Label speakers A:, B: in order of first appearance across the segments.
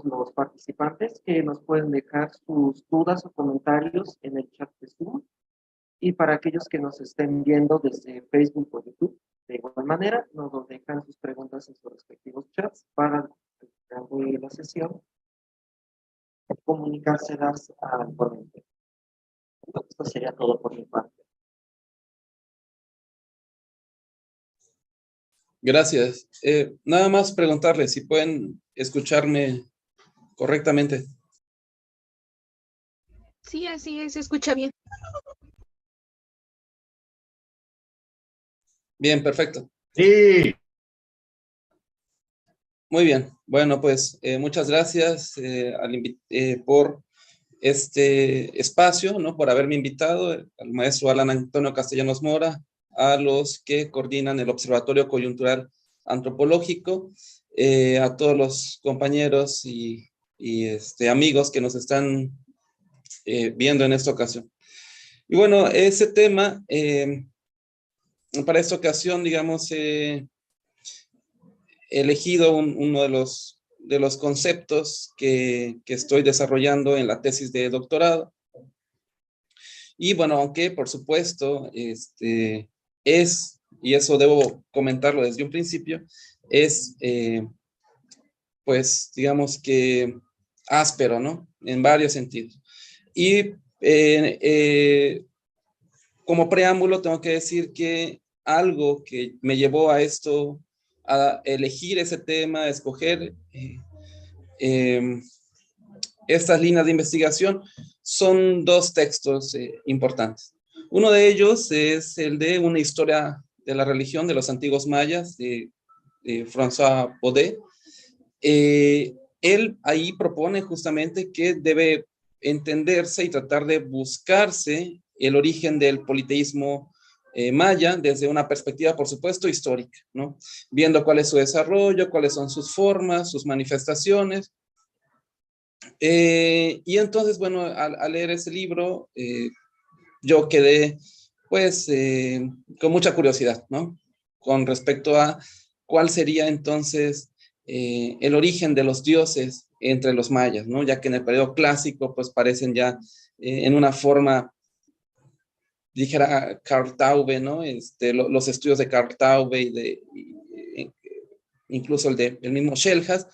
A: todos los participantes que nos pueden dejar sus dudas o comentarios en el chat de Zoom. Y para aquellos que nos estén viendo desde Facebook o YouTube, de igual manera, nos dejan sus preguntas en sus respectivos chats para al final de la sesión comunicárselas al ponente. Esto sería todo por mi parte.
B: Gracias. Nada más preguntarles si pueden escucharme correctamente.
C: Sí, así es, se escucha bien.
B: Bien, perfecto.
D: Sí.
B: Muy bien. Bueno, pues muchas gracias por este espacio, ¿no? Por haberme invitado, al maestro Alan Antonio Castellanos Mora, a los que coordinan el Observatorio Coyuntural Antropológico, a todos los compañeros y amigos que nos están viendo en esta ocasión. Y bueno, ese tema, para esta ocasión, digamos, he elegido uno de los conceptos que estoy desarrollando en la tesis de doctorado. Y bueno, aunque por supuesto y eso debo comentarlo desde un principio, es pues digamos que áspero, ¿no? En varios sentidos. Y como preámbulo tengo que decir que algo que me llevó a esto, a elegir ese tema, a escoger estas líneas de investigación, son dos textos importantes. Uno de ellos es el de Una historia de la religión de los antiguos mayas, de François Baudet. Él ahí propone justamente que debe entenderse y tratar de buscarse el origen del politeísmo maya desde una perspectiva, por supuesto, histórica, ¿no? Viendo cuál es su desarrollo, cuáles son sus formas, sus manifestaciones. Y entonces, bueno, al leer ese libro, yo quedé, pues, con mucha curiosidad, ¿no? Con respecto a cuál sería entonces el origen de los dioses entre los mayas, ¿no? Ya que en el periodo clásico, pues, parecen ya en una forma, dijera Cartaube, ¿no? Los estudios de Cartaube incluso el mismo Schellhas,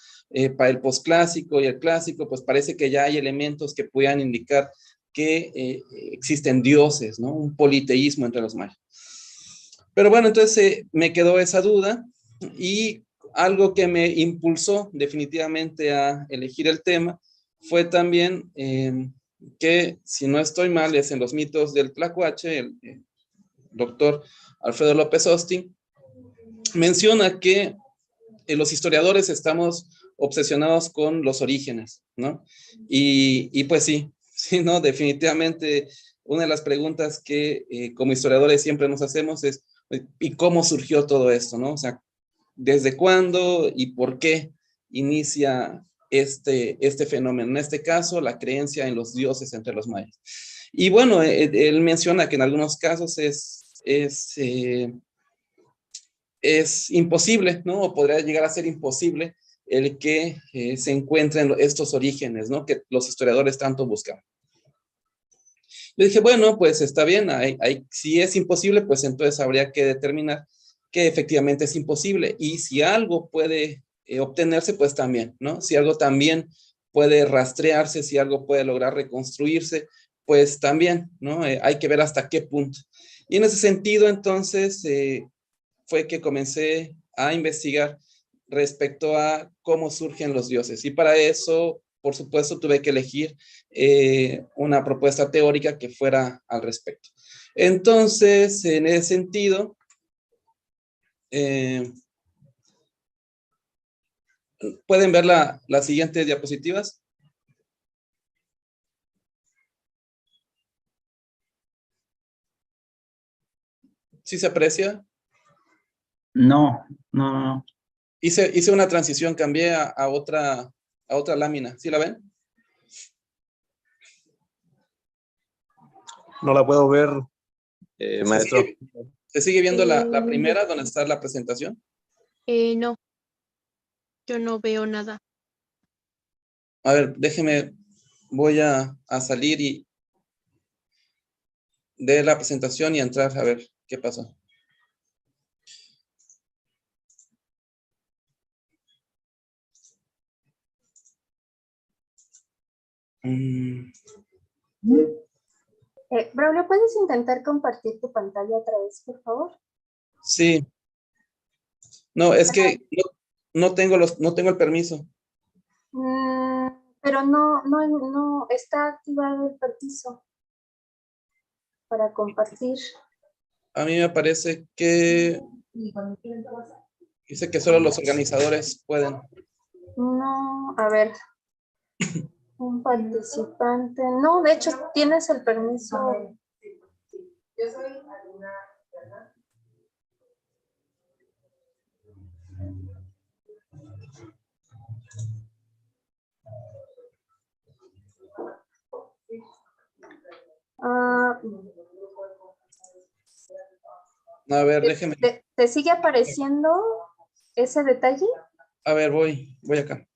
B: para el posclásico y el clásico, pues parece que ya hay elementos que puedan indicar que existen dioses, ¿no? Un politeísmo entre los mayas. Pero bueno, entonces me quedó esa duda y algo que me impulsó definitivamente a elegir el tema fue también que, si no estoy mal, es en los mitos del Tlacuache, el doctor Alfredo López Austin menciona que los historiadores estamos obsesionados con los orígenes, ¿no? Y pues sí, ¿no? Definitivamente una de las preguntas que como historiadores siempre nos hacemos es, ¿y cómo surgió todo esto, no? O sea, ¿desde cuándo y por qué inicia este fenómeno? En este caso, la creencia en los dioses entre los mayas. Y bueno, él menciona que en algunos casos es imposible, ¿no? O podría llegar a ser imposible el que se encuentren estos orígenes, ¿no? Que los historiadores tanto buscan. Yo dije, bueno, pues está bien, si es imposible, pues entonces habría que determinar que efectivamente es imposible. Y si algo puede obtenerse, pues también, ¿no? Si algo también puede rastrearse, si algo puede lograr reconstruirse, pues también, ¿no? Hay que ver hasta qué punto. Y en ese sentido, entonces, fue que comencé a investigar respecto a cómo surgen los dioses. Y para eso, por supuesto, tuve que elegir una propuesta teórica que fuera al respecto. Entonces, en ese sentido, ¿pueden ver las siguientes diapositivas? ¿Sí se aprecia?
D: No, no, no.
B: Hice una transición, cambié a otra lámina. ¿Sí la ven?
E: No la puedo ver, maestro.
B: ¿Se sigue viendo la primera donde está la presentación?
C: No, yo no veo nada.
B: A ver, déjeme, voy a salir y de la presentación y entrar a ver qué pasó. Mm,
F: Braulio, ¿puedes intentar compartir tu pantalla otra vez, por favor?
B: sí, no, es que no tengo no tengo el permiso.
F: Mm, pero no está activado el permiso para compartir.
B: A mí me parece que dice que solo los organizadores pueden.
F: No, a ver. Un participante. No, de hecho, tienes el permiso. Yo soy Alina.
B: A ver, déjeme.
F: ¿Te sigue apareciendo ese detalle?
B: A ver, voy acá.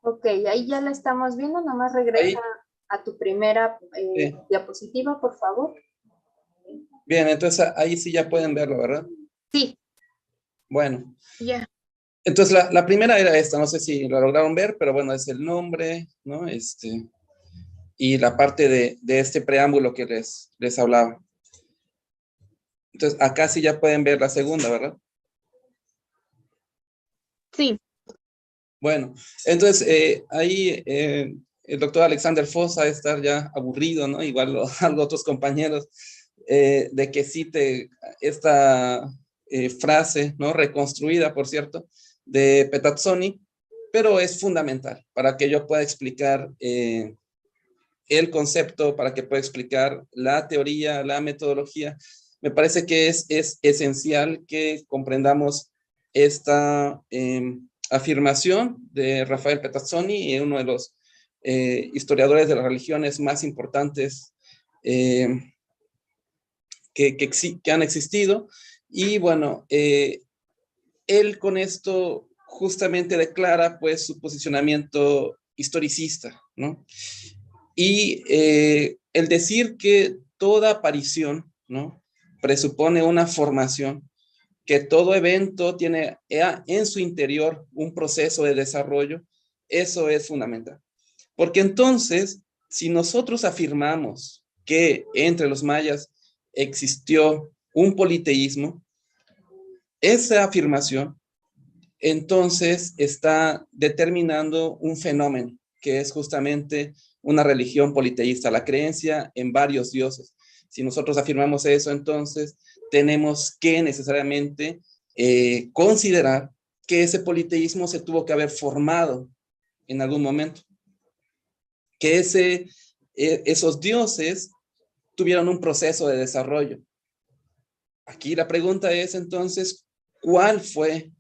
F: Ok, ahí ya la estamos viendo. Nomás regresa
B: Ahí.
F: a tu primera
B: Sí.
F: diapositiva, por favor.
B: Bien, entonces ahí sí ya pueden verlo, ¿verdad?
F: Sí.
B: Bueno.
C: Ya.
B: Entonces la primera era esta, no sé si lo lograron ver, pero bueno, es el nombre, ¿no? Y la parte de este preámbulo que les hablaba. Entonces acá sí ya pueden ver la segunda, ¿verdad?
C: Sí.
B: Bueno, entonces ahí el doctor Alexander Foss ha de estar ya aburrido, ¿no? Igual a los otros compañeros, de que cite esta frase, ¿no? Reconstruida, por cierto, de Petazzoni, pero es fundamental para que yo pueda explicar el concepto, para que pueda explicar la teoría, la metodología. Me parece que es esencial que comprendamos esta afirmación de Rafael Petazzoni, uno de los historiadores de las religiones más importantes que han existido. Y bueno, él con esto justamente declara pues su posicionamiento historicista, ¿no? Y el decir que toda aparición, ¿no? Presupone una formación, que todo evento tiene en su interior un proceso de desarrollo, eso es fundamental. Porque entonces, si nosotros afirmamos que entre los mayas existió un politeísmo, esa afirmación entonces está determinando un fenómeno que es justamente una religión politeísta, la creencia en varios dioses. Si nosotros afirmamos eso, entonces tenemos que necesariamente considerar que ese politeísmo se tuvo que haber formado en algún momento, que esos dioses tuvieron un proceso de desarrollo. Aquí la pregunta es entonces, ¿cuál fue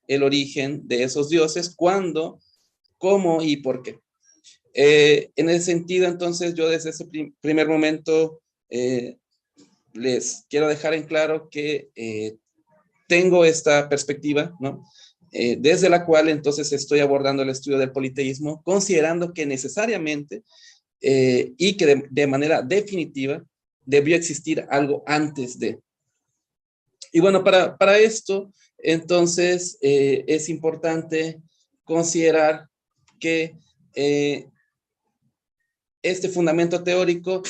B: el origen de esos dioses? ¿Cuándo? ¿Cómo y por qué? En ese sentido, entonces, yo desde ese primer momento les quiero dejar en claro que tengo esta perspectiva, ¿no? Desde la cual entonces estoy abordando el estudio del politeísmo, considerando que necesariamente y que de manera definitiva debió existir algo antes de. Y bueno, para esto, entonces, es importante considerar que este fundamento teórico,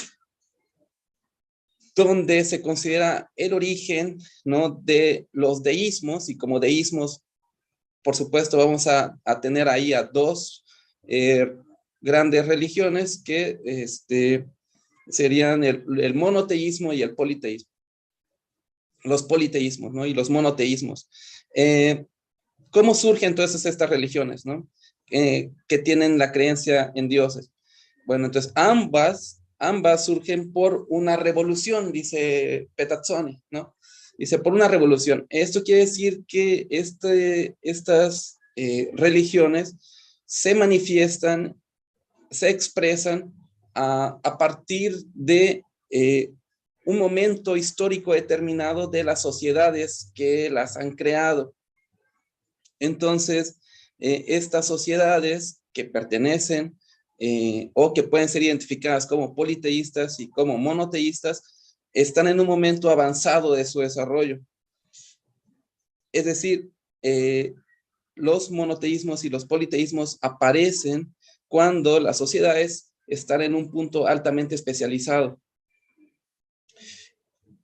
B: donde se considera el origen, ¿no? De los deísmos, y como deísmos, por supuesto, vamos a tener ahí a dos grandes religiones que serían el monoteísmo y el politeísmo. Los politeísmos, ¿no? Y los monoteísmos. ¿Cómo surgen entonces estas religiones, ¿no? Que tienen la creencia en dioses. Bueno, entonces ambas surgen por una revolución, dice Petazzoni, ¿no? Dice, por una revolución. Esto quiere decir que estas religiones se manifiestan, se expresan a partir de un momento histórico determinado de las sociedades que las han creado. Entonces, estas sociedades que pertenecen o que pueden ser identificadas como politeístas y como monoteístas, están en un momento avanzado de su desarrollo. Es decir, los monoteísmos y los politeísmos aparecen cuando las sociedades están en un punto altamente especializado.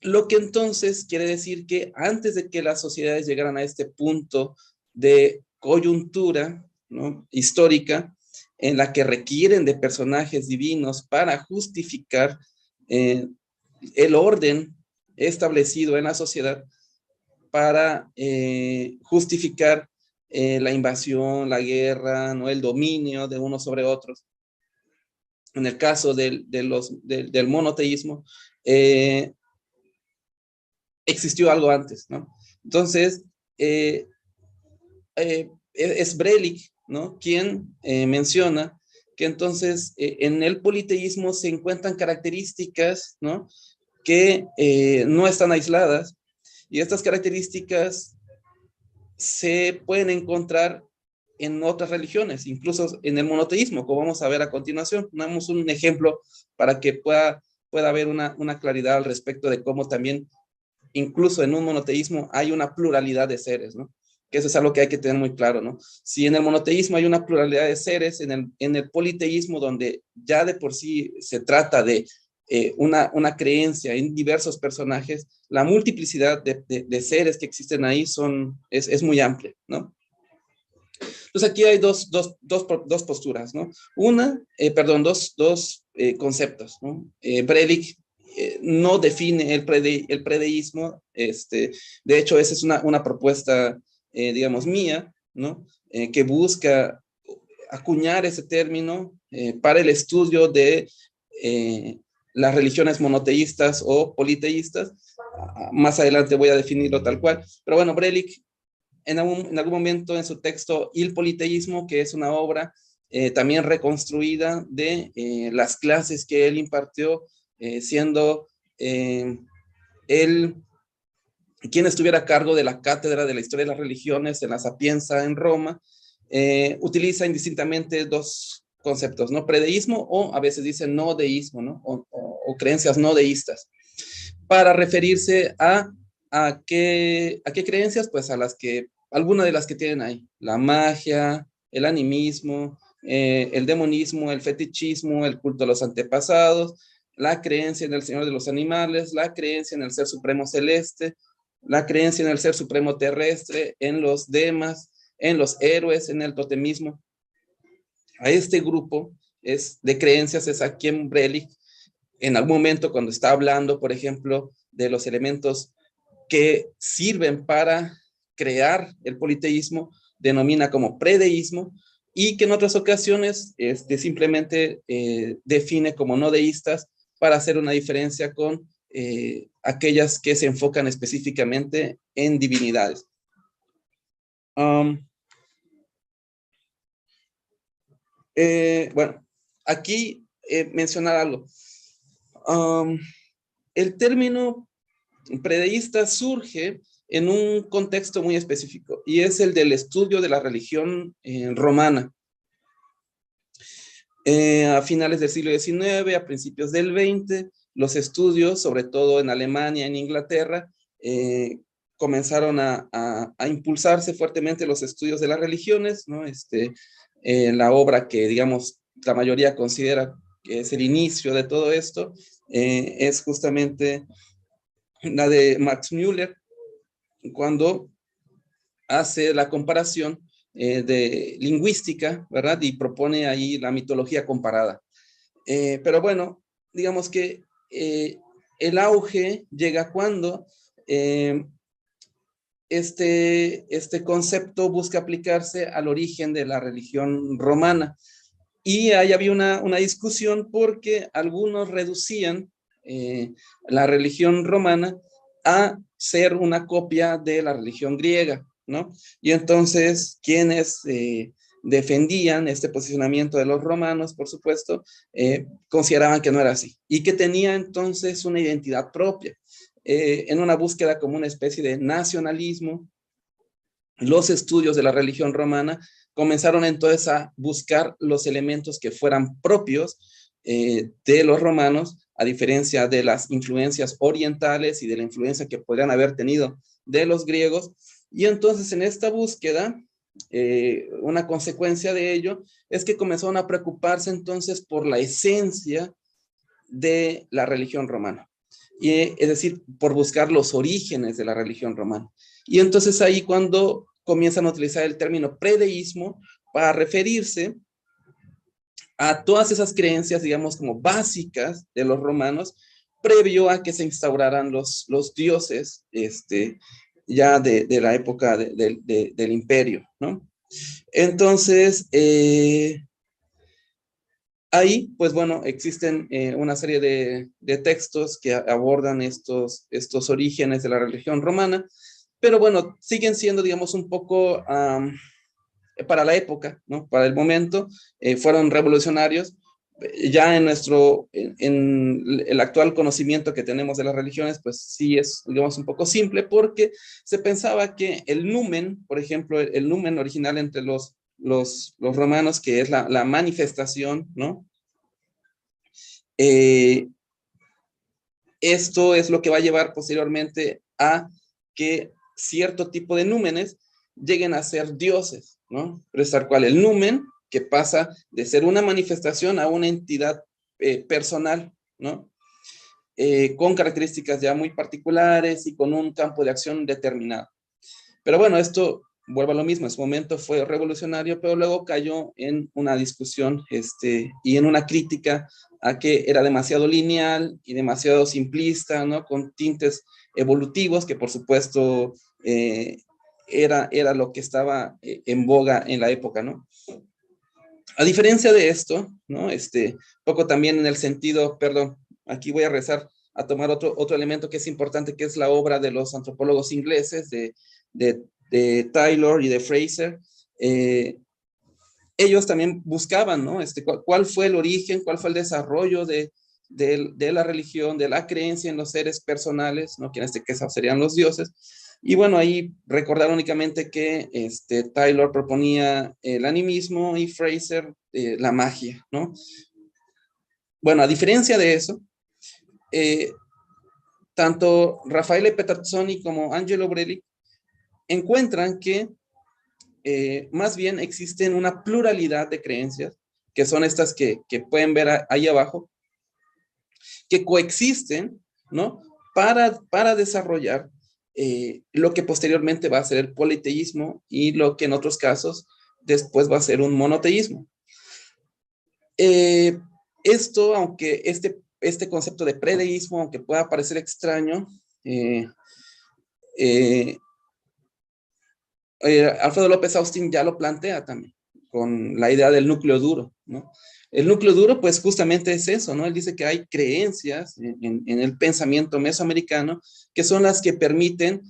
B: Lo que entonces quiere decir que antes de que las sociedades llegaran a este punto de coyuntura, ¿no?, histórica, en la que requieren de personajes divinos para justificar el orden establecido en la sociedad, para justificar la invasión, la guerra, ¿no?, el dominio de unos sobre otros. En el caso del monoteísmo, existió algo antes, ¿no? Entonces, es Brelich, ¿no?, quien menciona que entonces en el politeísmo se encuentran características, ¿no?, que no están aisladas, y estas características se pueden encontrar en otras religiones, incluso en el monoteísmo, como vamos a ver a continuación. Damos un ejemplo para que pueda haber una claridad al respecto de cómo también, incluso en un monoteísmo, hay una pluralidad de seres, ¿no? Que eso es algo que hay que tener muy claro, ¿no? Si en el monoteísmo hay una pluralidad de seres, en el politeísmo, donde ya de por sí se trata de una creencia en diversos personajes, la multiplicidad de seres que existen ahí es muy amplia, ¿no? Entonces aquí hay dos posturas, ¿no? Dos conceptos, ¿no? Brelich no define el predeísmo, de hecho esa es una propuesta, digamos, mía, ¿no? Que busca acuñar ese término para el estudio de las religiones monoteístas o politeístas. Más adelante voy a definirlo tal cual, pero bueno, Brelich en algún momento en su texto Il Politeísmo, que es una obra también reconstruida de las clases que él impartió, siendo él quien estuviera a cargo de la cátedra de la historia de las religiones en la Sapienza en Roma, utiliza indistintamente dos conceptos, ¿no? Predeísmo, o a veces dice no deísmo, ¿no? O creencias no deístas, para referirse a qué creencias, pues a alguna de las que tienen ahí: la magia, el animismo, el demonismo, el fetichismo, el culto a los antepasados, la creencia en el Señor de los animales, la creencia en el Ser Supremo Celeste, la creencia en el Ser Supremo Terrestre, en los demas, en los héroes, en el totemismo. A este grupo de creencias es a quien Brelich, en algún momento, cuando está hablando, por ejemplo, de los elementos que sirven para crear el politeísmo, denomina como predeísmo, y que en otras ocasiones simplemente define como no deístas, para hacer una diferencia con aquellas que se enfocan específicamente en divinidades. Bueno, aquí mencionar algo. El término predeísta surge en un contexto muy específico, y es el del estudio de la religión romana. A finales del siglo XIX, a principios del XX, los estudios, sobre todo en Alemania, en Inglaterra, comenzaron a impulsarse fuertemente los estudios de las religiones, ¿no? La obra que, digamos, la mayoría considera que es el inicio de todo esto, es justamente la de Max Müller, cuando hace la comparación de lingüística, ¿verdad? Y propone ahí la mitología comparada. Pero bueno, digamos que el auge llega cuando este concepto busca aplicarse al origen de la religión romana. Y ahí había una discusión, porque algunos reducían la religión romana a ser una copia de la religión griega, ¿no? Y entonces quienes defendían este posicionamiento de los romanos, por supuesto, consideraban que no era así, y que tenía entonces una identidad propia, en una búsqueda como una especie de nacionalismo, los estudios de la religión romana comenzaron entonces a buscar los elementos que fueran propios de los romanos, a diferencia de las influencias orientales y de la influencia que podrían haber tenido de los griegos. Y entonces en esta búsqueda, una consecuencia de ello es que comenzaron a preocuparse entonces por la esencia de la religión romana. Es decir, por buscar los orígenes de la religión romana. Y entonces ahí cuando comienzan a utilizar el término predeísmo para referirse a todas esas creencias, digamos, como básicas de los romanos, previo a que se instauraran los dioses, ya de la época del imperio, ¿no? Entonces, ahí, pues bueno, existen una serie de textos que abordan estos orígenes de la religión romana, pero bueno, siguen siendo, digamos, un poco para la época, ¿no? Para el momento, fueron revolucionarios. Ya en el actual conocimiento que tenemos de las religiones, pues sí es, digamos, un poco simple, porque se pensaba que el numen, por ejemplo, el numen original entre los romanos, que es la manifestación, ¿no? Esto es lo que va a llevar posteriormente a que cierto tipo de númenes lleguen a ser dioses, ¿no? Pero es tal cual el numen, que pasa de ser una manifestación a una entidad personal, ¿no? Con características ya muy particulares y con un campo de acción determinado. Pero bueno, esto, vuelvo a lo mismo, en su momento fue revolucionario, pero luego cayó en una discusión y en una crítica a que era demasiado lineal y demasiado simplista, ¿no? Con tintes evolutivos, que por supuesto era lo que estaba en boga en la época, ¿no? A diferencia de esto, ¿no? Poco también en el sentido, perdón, aquí voy a rezar a tomar otro elemento que es importante, que es la obra de los antropólogos ingleses, de Taylor y de Fraser. Ellos también buscaban, ¿no? ¿Cuál fue el origen, cuál fue el desarrollo de la religión, de la creencia en los seres personales, ¿no? Que en este caso serían los dioses. Y bueno, ahí recordar únicamente que Taylor proponía el animismo y Fraser la magia, ¿no? Bueno, a diferencia de eso, tanto Raffaele Petrazzoni como Angelo Brelli encuentran que más bien existen una pluralidad de creencias, que son estas que pueden ver ahí abajo, que coexisten, ¿no? Para desarrollar lo que posteriormente va a ser el politeísmo y lo que en otros casos después va a ser un monoteísmo. Esto, aunque este concepto de predeísmo, aunque pueda parecer extraño, Alfredo López Austin ya lo plantea también, con la idea del núcleo duro, ¿no? El núcleo duro, pues justamente es eso, ¿no? Él dice que hay creencias en el pensamiento mesoamericano que son las que permiten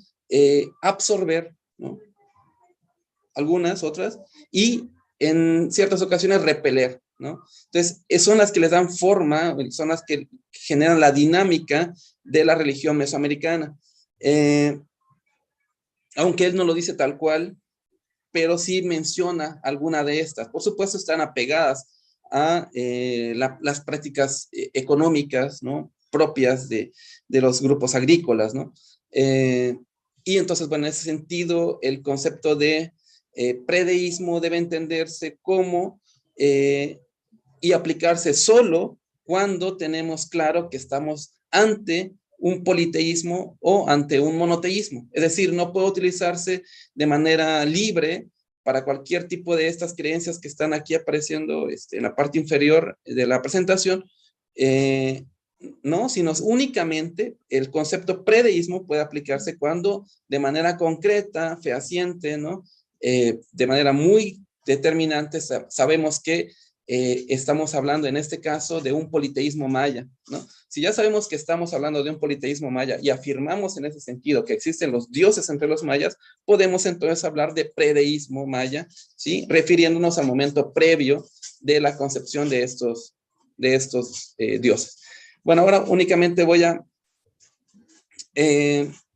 B: absorber, ¿no? Algunas, otras, y en ciertas ocasiones repeler, ¿no? Entonces, son las que les dan forma, son las que generan la dinámica de la religión mesoamericana. Aunque él no lo dice tal cual, pero sí menciona alguna de estas. Por supuesto, están apegadas a las prácticas económicas, ¿no? Propias de los grupos agrícolas, ¿no? Y entonces, bueno, en ese sentido, el concepto de predeísmo debe entenderse como y aplicarse solo cuando tenemos claro que estamos ante un politeísmo o ante un monoteísmo. Es decir, no puede utilizarse de manera libre para cualquier tipo de estas creencias que están aquí apareciendo en la parte inferior de la presentación, no, sino únicamente el concepto predeísmo puede aplicarse cuando de manera concreta, fehaciente, ¿no? De manera muy determinante sabemos que estamos hablando en este caso de un politeísmo maya, ¿no? Si ya sabemos que estamos hablando de un politeísmo maya y afirmamos en ese sentido que existen los dioses entre los mayas, podemos entonces hablar de predeísmo maya, ¿sí? Refiriéndonos al momento previo de la concepción de estos dioses. Bueno, ahora únicamente voy a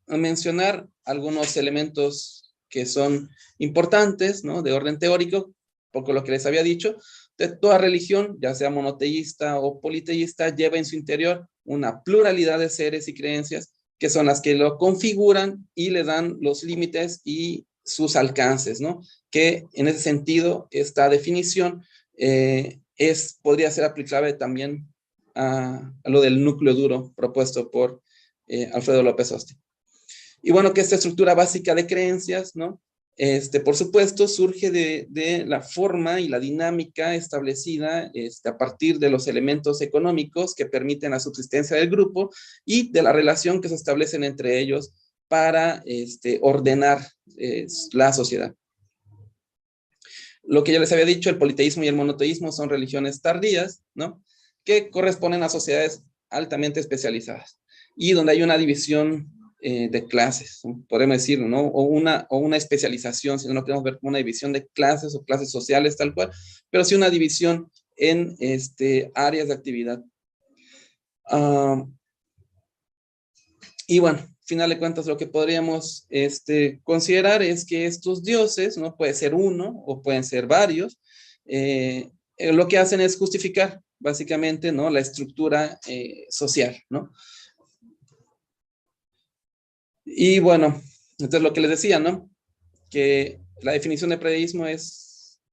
B: mencionar algunos elementos que son importantes, ¿no? De orden teórico, poco lo que les había dicho. De toda religión, ya sea monoteísta o politeísta, lleva en su interior una pluralidad de seres y creencias que son las que lo configuran y le dan los límites y sus alcances, ¿no? Que en ese sentido, esta definición podría ser aplicable también a lo del núcleo duro propuesto por Alfredo López Osti. Y bueno, que esta estructura básica de creencias, ¿no? Por supuesto, surge de la forma y la dinámica establecida a partir de los elementos económicos que permiten la subsistencia del grupo y de la relación que se establecen entre ellos para ordenar la sociedad. Lo que ya les había dicho, el politeísmo y el monoteísmo son religiones tardías, ¿no? Que corresponden a sociedades altamente especializadas y donde hay una división de clases, ¿no? Podemos decir, ¿no? O una especialización, si no lo queremos ver como una división de clases o clases sociales tal cual, pero sí una división en áreas de actividad. Y bueno, final de cuentas, lo que podríamos considerar es que estos dioses, ¿no? Puede ser uno o pueden ser varios, lo que hacen es justificar básicamente, ¿no? La estructura social, ¿no? Y bueno, entonces lo que les decía, ¿no? Que la definición de predeísmo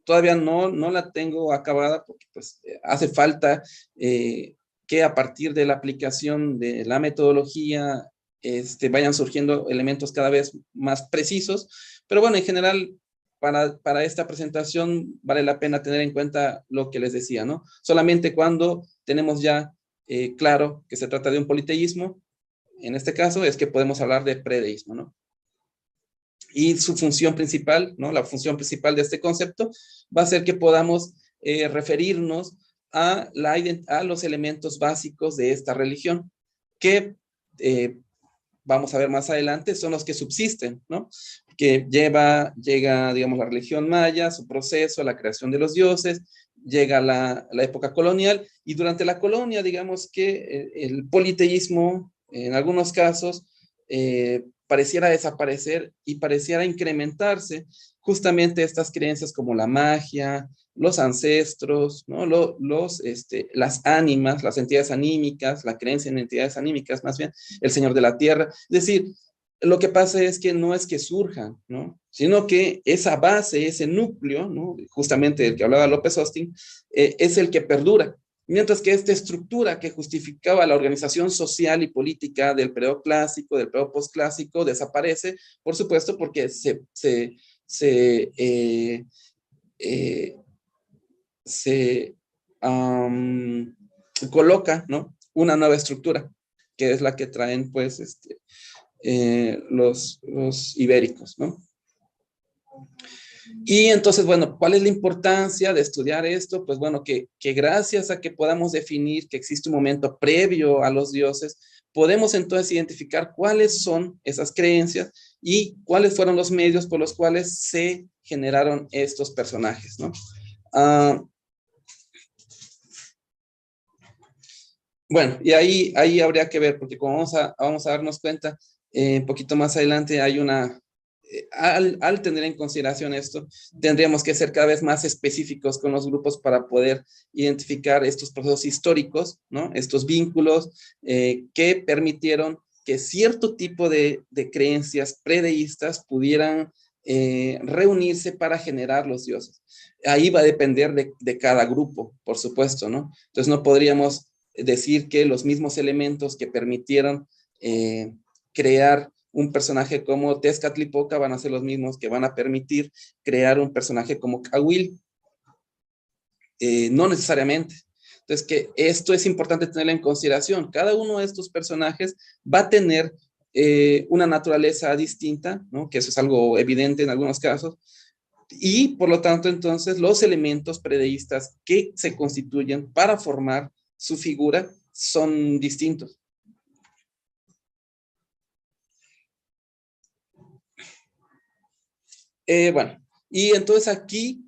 B: todavía no la tengo acabada porque pues hace falta que a partir de la aplicación de la metodología vayan surgiendo elementos cada vez más precisos, pero bueno, en general, para esta presentación vale la pena tener en cuenta lo que les decía, ¿no? Solamente cuando tenemos ya claro que se trata de un politeísmo, en este caso es que podemos hablar de predeísmo, ¿no? Y su función principal, ¿no? La función principal de este concepto va a ser que podamos referirnos a los elementos básicos de esta religión, que vamos a ver más adelante, son los que subsisten, ¿no? Que llega, digamos, la religión maya, su proceso, la creación de los dioses, llega la época colonial, y durante la colonia, digamos que el politeísmo, en algunos casos, pareciera desaparecer y pareciera incrementarse justamente estas creencias como la magia, los ancestros, ¿no? Las ánimas, las entidades anímicas, la creencia en entidades anímicas, más bien, el Señor de la Tierra. Es decir, lo que pasa es que no es que surjan, ¿no? Sino que esa base, ese núcleo, ¿no? Justamente del que hablaba López Austin, es el que perdura. Mientras que esta estructura que justificaba la organización social y política del periodo clásico, del periodo postclásico, desaparece, por supuesto, porque se coloca, ¿no? Una nueva estructura, que es la que traen, pues, los ibéricos, ¿no? Y entonces, bueno, ¿cuál es la importancia de estudiar esto? Pues bueno, que gracias a que podamos definir que existe un momento previo a los dioses, podemos entonces identificar cuáles son esas creencias y cuáles fueron los medios por los cuales se generaron estos personajes, ¿no? Bueno, y ahí habría que ver, porque como vamos a darnos cuenta, un poquito más adelante hay al tener en consideración esto, tendríamos que ser cada vez más específicos con los grupos para poder identificar estos procesos históricos, ¿no? Estos vínculos que permitieron que cierto tipo de creencias predeístas pudieran reunirse para generar los dioses. Ahí va a depender de cada grupo, por supuesto, ¿no? Entonces no podríamos decir que los mismos elementos que permitieron crear un personaje como Tezcatlipoca van a ser los mismos que van a permitir crear un personaje como Cahuil. No necesariamente. Entonces, que esto es importante tenerlo en consideración. Cada uno de estos personajes va a tener una naturaleza distinta, ¿no? Que eso es algo evidente en algunos casos. Y, por lo tanto, entonces, los elementos predeístas que se constituyen para formar su figura son distintos. Bueno, y entonces aquí,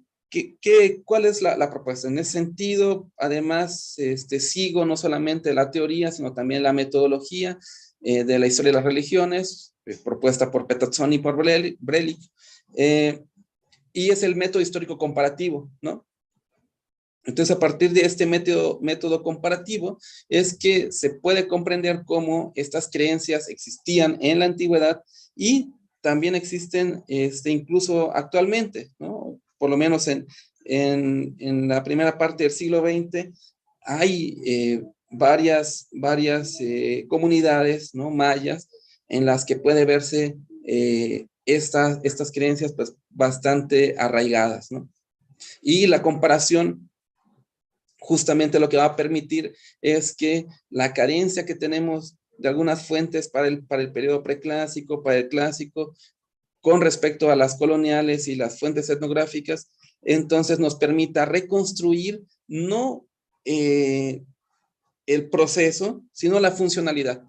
B: ¿cuál es la propuesta? En ese sentido, además, sigo no solamente la teoría, sino también la metodología de la historia de las religiones, propuesta por Peterson y por Brelich, y es el método histórico comparativo, ¿no? Entonces, a partir de este método comparativo, es que se puede comprender cómo estas creencias existían en la antigüedad y también existen incluso actualmente, ¿no? Por lo menos en la primera parte del siglo XX hay varias comunidades, ¿no? Mayas, en las que puede verse estas creencias pues, bastante arraigadas, ¿no? Y la comparación justamente lo que va a permitir es que la carencia que tenemos de algunas fuentes para el periodo preclásico, para el clásico, con respecto a las coloniales y las fuentes etnográficas, entonces nos permita reconstruir no el proceso, sino la funcionalidad.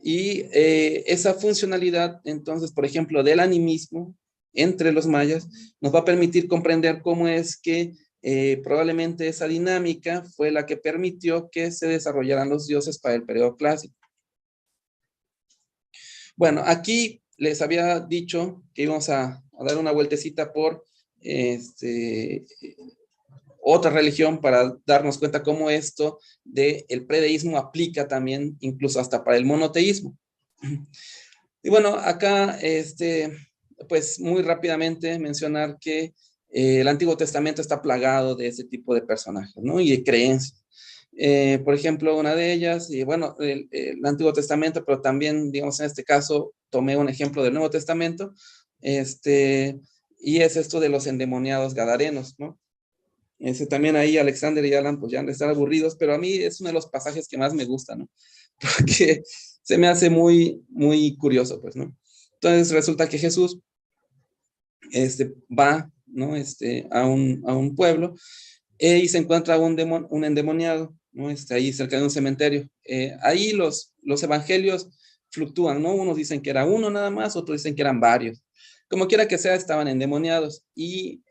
B: Y esa funcionalidad, entonces, por ejemplo, del animismo entre los mayas, nos va a permitir comprender cómo es que probablemente esa dinámica fue la que permitió que se desarrollaran los dioses para el periodo clásico. Bueno, aquí les había dicho que íbamos a dar una vueltecita por otra religión para darnos cuenta cómo esto del predeísmo aplica también incluso hasta para el monoteísmo. Y bueno, acá pues muy rápidamente mencionar que el Antiguo Testamento está plagado de ese tipo de personajes, ¿no? Y de creencias. Por ejemplo, una de ellas, y bueno, el Antiguo Testamento, pero también, digamos, en este caso, tomé un ejemplo del Nuevo Testamento, y es esto de los endemoniados gadarenos, ¿no? También ahí Alexander y Alan, pues ya han de estar aburridos, pero a mí es uno de los pasajes que más me gusta, ¿no? Porque se me hace muy, muy curioso, pues, ¿no? Entonces resulta que Jesús va, ¿no? A un pueblo y se encuentra un endemoniado, ¿no? Ahí cerca de un cementerio. Ahí los evangelios fluctúan, ¿no? Unos dicen que era uno nada más, otros dicen que eran varios. Como quiera que sea, estaban endemoniados y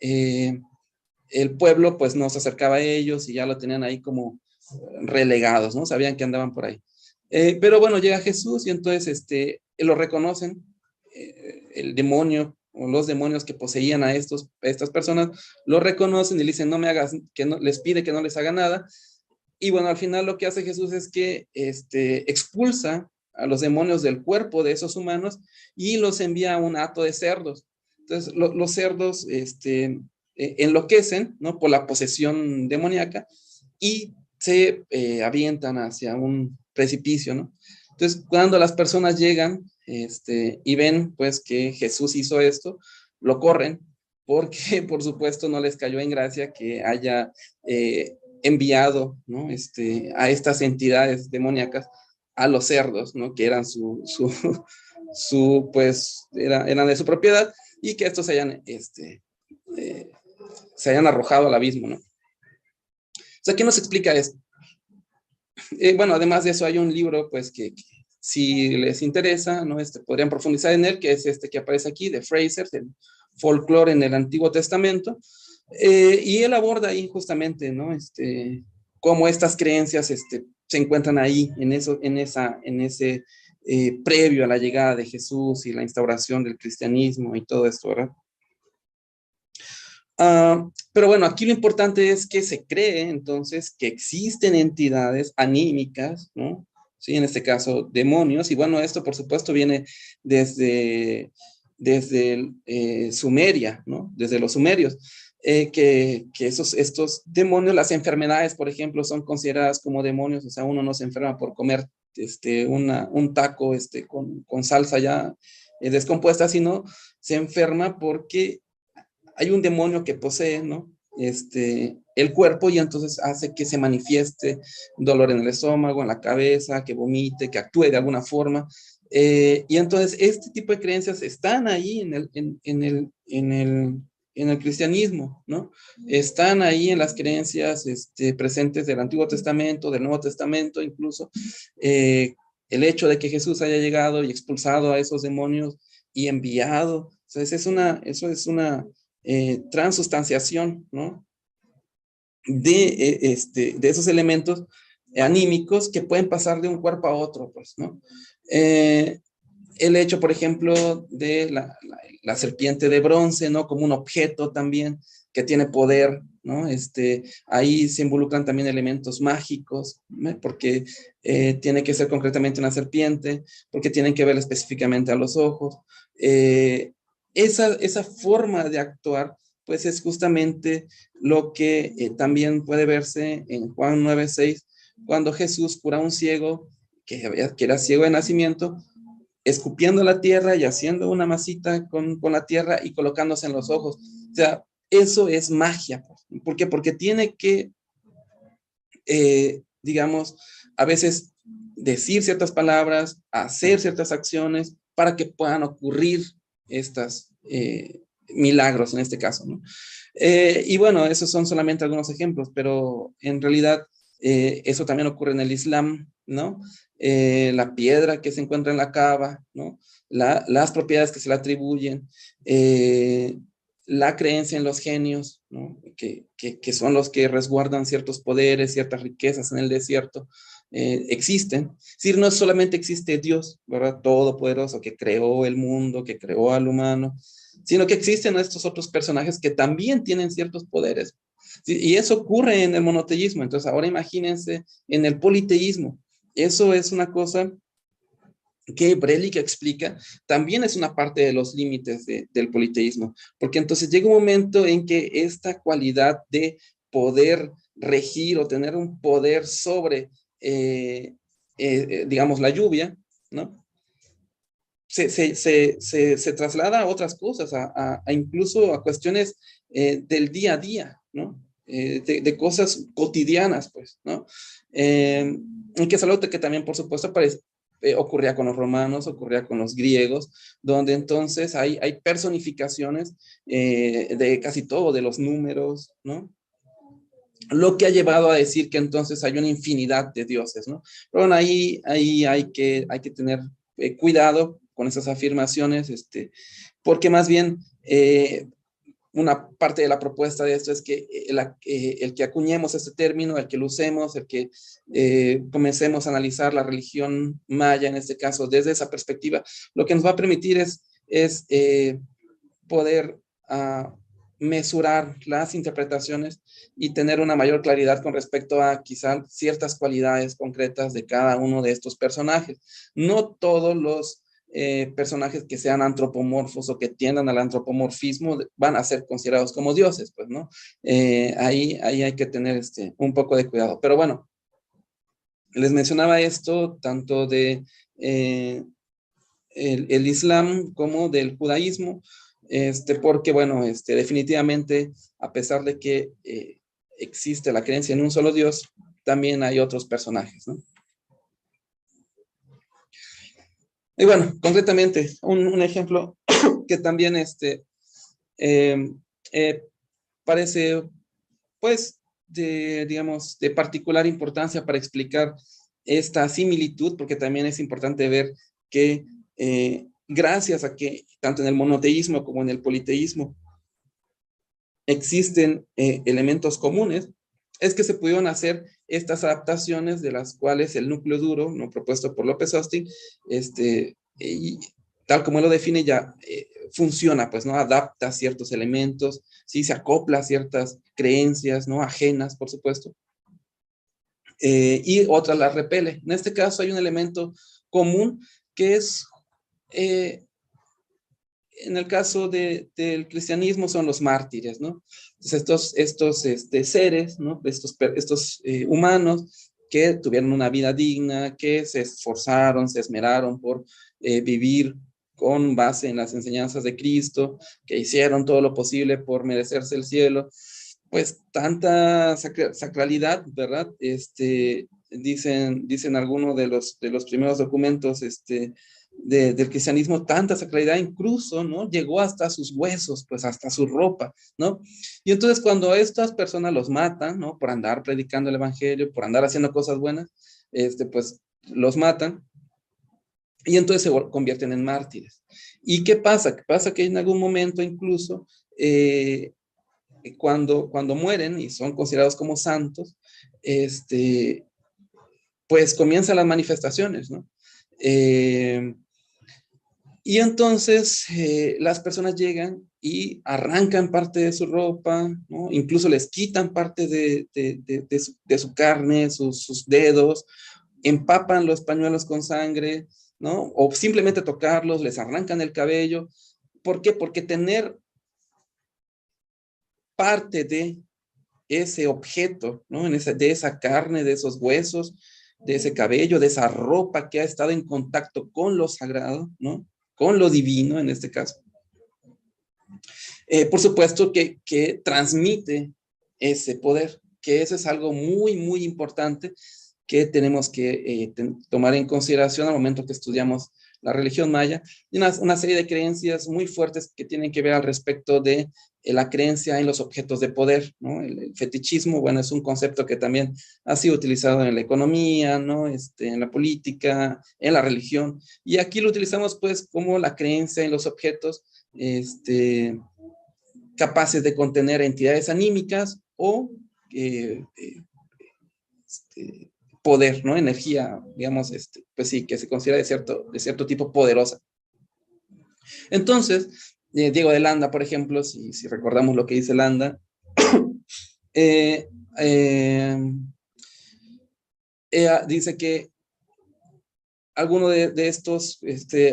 B: el pueblo pues no se acercaba a ellos y ya lo tenían ahí como relegados, ¿no? Sabían que andaban por ahí. Pero bueno, llega Jesús y entonces lo reconocen, el demonio o los demonios que poseían a estas personas, lo reconocen y le dicen, no me hagas, que no, les pide que no les haga nada. Y bueno, al final lo que hace Jesús es que expulsa a los demonios del cuerpo de esos humanos y los envía a un hato de cerdos. Entonces, los cerdos enloquecen, ¿no? Por la posesión demoníaca y se avientan hacia un precipicio, ¿no? Entonces, cuando las personas llegan y ven, pues, que Jesús hizo esto, lo corren, porque, por supuesto, no les cayó en gracia que haya enviado, ¿no? A estas entidades demoníacas a los cerdos, ¿no? Que eran pues, eran de su propiedad, y que estos se hayan arrojado al abismo, ¿no? O sea, ¿qué nos explica esto? Bueno, además de eso hay un libro, pues, que si les interesa, ¿no? Podrían profundizar en él, que es que aparece aquí, de Fraser, el folclore en el Antiguo Testamento, y él aborda ahí justamente, ¿no? Cómo estas creencias se encuentran ahí, en ese previo a la llegada de Jesús y la instauración del cristianismo y todo esto, ¿verdad? Pero bueno, aquí lo importante es que se cree entonces que existen entidades anímicas, ¿no? Sí, en este caso demonios, y bueno, esto por supuesto viene desde Sumeria, ¿no? Desde los sumerios, que estos demonios, las enfermedades, por ejemplo, son consideradas como demonios. O sea, uno no se enferma por comer un taco con salsa ya descompuesta, sino se enferma porque hay un demonio que posee, ¿no? El cuerpo, y entonces hace que se manifieste dolor en el estómago, en la cabeza, que vomite, que actúe de alguna forma. Y entonces este tipo de creencias están ahí en el cristianismo, ¿no? Están ahí en las creencias presentes del Antiguo Testamento, del Nuevo Testamento, incluso. El hecho de que Jesús haya llegado y expulsado a esos demonios y enviado, o sea, eso es una transustanciación, ¿no? De esos elementos anímicos que pueden pasar de un cuerpo a otro, pues, ¿no? el hecho, por ejemplo, de la serpiente de bronce, ¿no? Como un objeto también que tiene poder, ¿no? Ahí se involucran también elementos mágicos, ¿no? Porque tiene que ser concretamente una serpiente, porque tienen que ver específicamente a los ojos. Esa forma de actuar, pues es justamente lo que también puede verse en Juan 9:6, cuando Jesús cura a un ciego que era ciego de nacimiento, escupiendo la tierra y haciendo una masita con la tierra y colocándose en los ojos. O sea, eso es magia. ¿Por qué? Porque tiene que, digamos, a veces decir ciertas palabras, hacer ciertas acciones para que puedan ocurrir estas milagros en este caso, ¿no? Y bueno, esos son solamente algunos ejemplos, pero en realidad eso también ocurre en el Islam, ¿no? La piedra que se encuentra en la Kaaba, ¿no? Las propiedades que se le atribuyen, la creencia en los genios, ¿no? Que son los que resguardan ciertos poderes, ciertas riquezas en el desierto, existen. Es decir, no solamente existe Dios, ¿verdad? Todopoderoso, que creó el mundo, que creó al humano, sino que existen estos otros personajes que también tienen ciertos poderes. ¿Sí? Y eso ocurre en el monoteísmo. Entonces, ahora imagínense en el politeísmo. Eso es una cosa que Brelik explica, también es una parte de los límites del politeísmo, porque entonces llega un momento en que esta cualidad de poder regir o tener un poder sobre, digamos, la lluvia, ¿no? Se traslada a otras cosas, a incluso a cuestiones del día a día, ¿no? De cosas cotidianas, pues, ¿no? Y que es algo que también, por supuesto, ocurría con los romanos, ocurría con los griegos, donde entonces hay personificaciones de casi todo, de los números, ¿no? Lo que ha llevado a decir que entonces hay una infinidad de dioses, ¿no? Pero bueno, ahí hay que tener cuidado con esas afirmaciones, porque más bien una parte de la propuesta de esto es que el que acuñemos este término, el que lo usemos, el que comencemos a analizar la religión maya, en este caso, desde esa perspectiva, lo que nos va a permitir es poder mesurar las interpretaciones y tener una mayor claridad con respecto a quizá ciertas cualidades concretas de cada uno de estos personajes. No todos los personajes que sean antropomorfos o que tiendan al antropomorfismo van a ser considerados como dioses, pues, ¿no? Ahí hay que tener un poco de cuidado. Pero bueno, les mencionaba esto tanto de el Islam como del judaísmo, porque, bueno, definitivamente, a pesar de que existe la creencia en un solo Dios, también hay otros personajes, ¿no? Y bueno, concretamente, un ejemplo que también parece, pues, digamos, de particular importancia para explicar esta similitud, porque también es importante ver que gracias a que tanto en el monoteísmo como en el politeísmo existen elementos comunes, es que se pudieron hacer estas adaptaciones de las cuales el núcleo duro, no propuesto por López Austin, y tal como él lo define, ya funciona, pues, ¿no? Adapta ciertos elementos, ¿sí? Se acopla a ciertas creencias, ¿no? Ajenas, por supuesto. Y otras las repele. En este caso hay un elemento común que es, en el caso del cristianismo, son los mártires, ¿no? Entonces estos seres, ¿no? Estos humanos que tuvieron una vida digna, que se esforzaron, se esmeraron por vivir con base en las enseñanzas de Cristo, que hicieron todo lo posible por merecerse el cielo, pues tanta sacralidad, ¿verdad? Dicen algunos de los primeros documentos del cristianismo, tanta sacralidad incluso, ¿no? Llegó hasta sus huesos, pues hasta su ropa, ¿no? Y entonces cuando estas personas los matan, ¿no? Por andar predicando el evangelio, por andar haciendo cosas buenas, pues los matan y entonces se convierten en mártires. ¿Y qué pasa? ¿Qué pasa? Que en algún momento incluso cuando mueren y son considerados como santos, pues comienzan las manifestaciones, ¿no? Y entonces las personas llegan y arrancan parte de su ropa, ¿no? Incluso les quitan parte de su carne, sus dedos, empapan los pañuelos con sangre, ¿no? O simplemente tocarlos, les arrancan el cabello. ¿Por qué? Porque tener parte de ese objeto, ¿no? De esa carne, de esos huesos, de ese cabello, de esa ropa que ha estado en contacto con lo sagrado, ¿no? Con lo divino en este caso. Por supuesto que transmite ese poder, que eso es algo muy, muy importante que tenemos que tomar en consideración al momento que estudiamos la religión maya, y una serie de creencias muy fuertes que tienen que ver al respecto de la creencia en los objetos de poder, ¿no? El fetichismo, bueno, es un concepto que también ha sido utilizado en la economía, ¿no? En la política, en la religión, y aquí lo utilizamos pues como la creencia en los objetos capaces de contener entidades anímicas o poder, ¿no? Energía, digamos, pues sí, que se considera de cierto tipo poderosa. Entonces, Diego de Landa, por ejemplo, si recordamos lo que dice Landa, dice que alguno de estos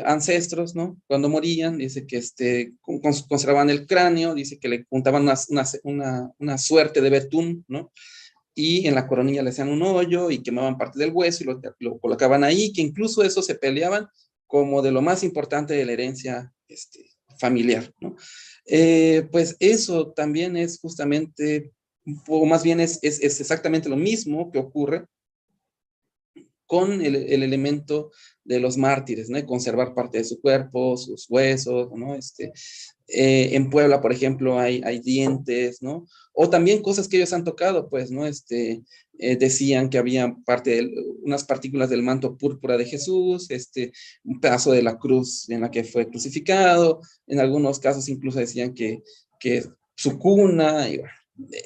B: ancestros, ¿no? Cuando morían, dice que conservaban el cráneo, dice que le juntaban una suerte de betún, ¿no? Y en la coronilla le hacían un hoyo y quemaban parte del hueso y lo colocaban ahí, que incluso eso se peleaban como de lo más importante de la herencia familiar, ¿no? Pues eso también es justamente, o más bien es exactamente lo mismo que ocurre con el elemento de los mártires, ¿no? Conservar parte de su cuerpo, sus huesos, ¿no? En Puebla, por ejemplo, hay dientes, ¿no? O también cosas que ellos han tocado, pues, ¿no? Decían que había unas partículas del manto púrpura de Jesús, un pedazo de la cruz en la que fue crucificado, en algunos casos incluso decían que su cuna,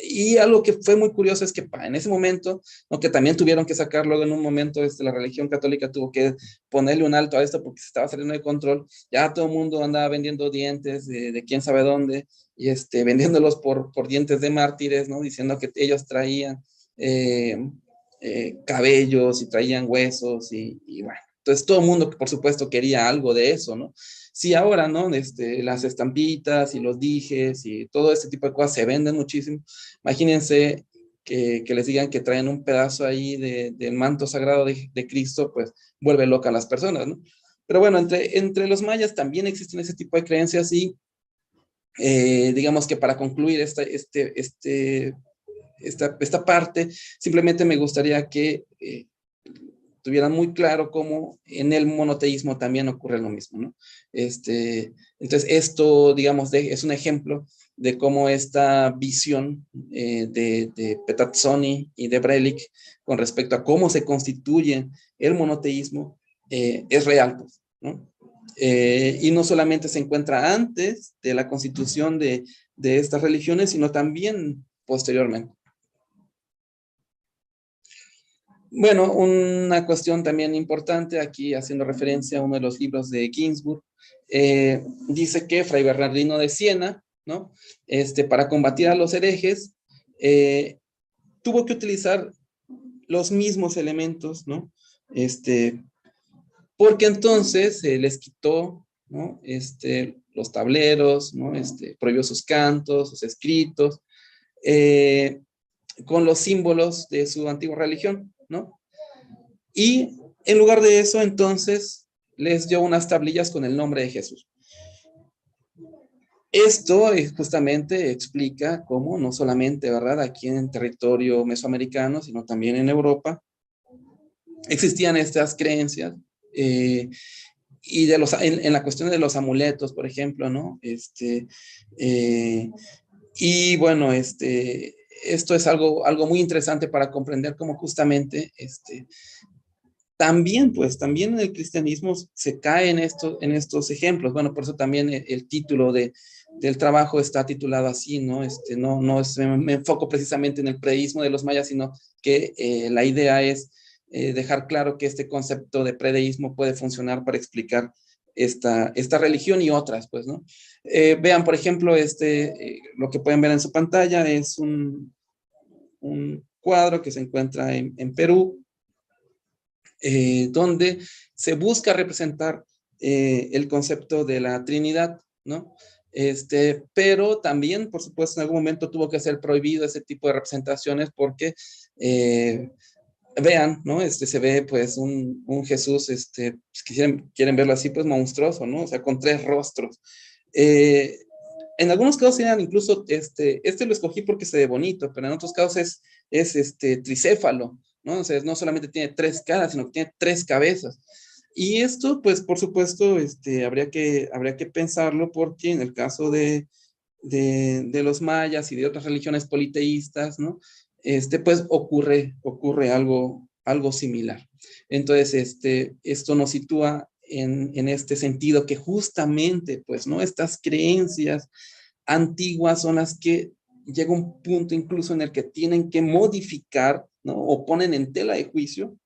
B: y algo que fue muy curioso es que en ese momento, ¿no? Que también tuvieron que sacar luego en un momento, la religión católica tuvo que ponerle un alto a esto porque se estaba saliendo de control, ya todo el mundo andaba vendiendo dientes de quién sabe dónde, y vendiéndolos por dientes de mártires, ¿no? Diciendo que ellos traían cabellos y traían huesos, y bueno, entonces todo el mundo, por supuesto, quería algo de eso, ¿no? Sí, ahora, ¿no? Las estampitas y los dijes y todo este tipo de cosas se venden muchísimo. Imagínense que les digan que traen un pedazo ahí del manto sagrado de Cristo, pues vuelve loca a las personas, ¿no? Pero bueno, entre los mayas también existen ese tipo de creencias y digamos que para concluir esta parte, simplemente me gustaría que tuvieran muy claro cómo en el monoteísmo también ocurre lo mismo, ¿no? Entonces, esto, digamos, es un ejemplo de cómo esta visión de Petazzoni y de Brelik con respecto a cómo se constituye el monoteísmo es real, pues, ¿no? Y no solamente se encuentra antes de la constitución de estas religiones, sino también posteriormente. Bueno, una cuestión también importante, aquí haciendo referencia a uno de los libros de Ginsburg, dice que Fray Bernardino de Siena, ¿no? Para combatir a los herejes, tuvo que utilizar los mismos elementos, ¿no? Porque entonces les quitó, ¿no? Los tableros, ¿no? Prohibió sus cantos, sus escritos, con los símbolos de su antigua religión, ¿no? Y en lugar de eso, entonces, les dio unas tablillas con el nombre de Jesús. Esto justamente explica cómo no solamente, ¿verdad?, aquí en territorio mesoamericano, sino también en Europa, existían estas creencias, y en la cuestión de los amuletos, por ejemplo, ¿no? Y bueno, esto es algo muy interesante para comprender cómo justamente también en el cristianismo se cae en estos ejemplos. Bueno, por eso también el título del trabajo está titulado así, ¿no? Me enfoco precisamente en el predeísmo de los mayas, sino que la idea es dejar claro que este concepto de predeísmo puede funcionar para explicar esta religión y otras, pues, ¿no? Vean, por ejemplo, lo que pueden ver en su pantalla es un cuadro que se encuentra en Perú, donde se busca representar el concepto de la Trinidad, ¿no? Pero también, por supuesto, en algún momento tuvo que ser prohibido ese tipo de representaciones porque, vean, ¿no? Se ve pues un Jesús, pues, quieren verlo así, pues monstruoso, ¿no? O sea, con 3 rostros. En algunos casos eran incluso, lo escogí porque se ve bonito, pero en otros casos es tricéfalo, ¿no? O sea, no solamente tiene 3 caras, sino que tiene 3 cabezas. Y esto, pues, por supuesto, habría que pensarlo porque en el caso de los mayas y de otras religiones politeístas, ¿no? Pues ocurre algo similar. Entonces, esto nos sitúa en este sentido que justamente, pues, ¿no? Estas creencias antiguas son las que llega un punto incluso en el que tienen que modificar, ¿no? O ponen en tela de juicio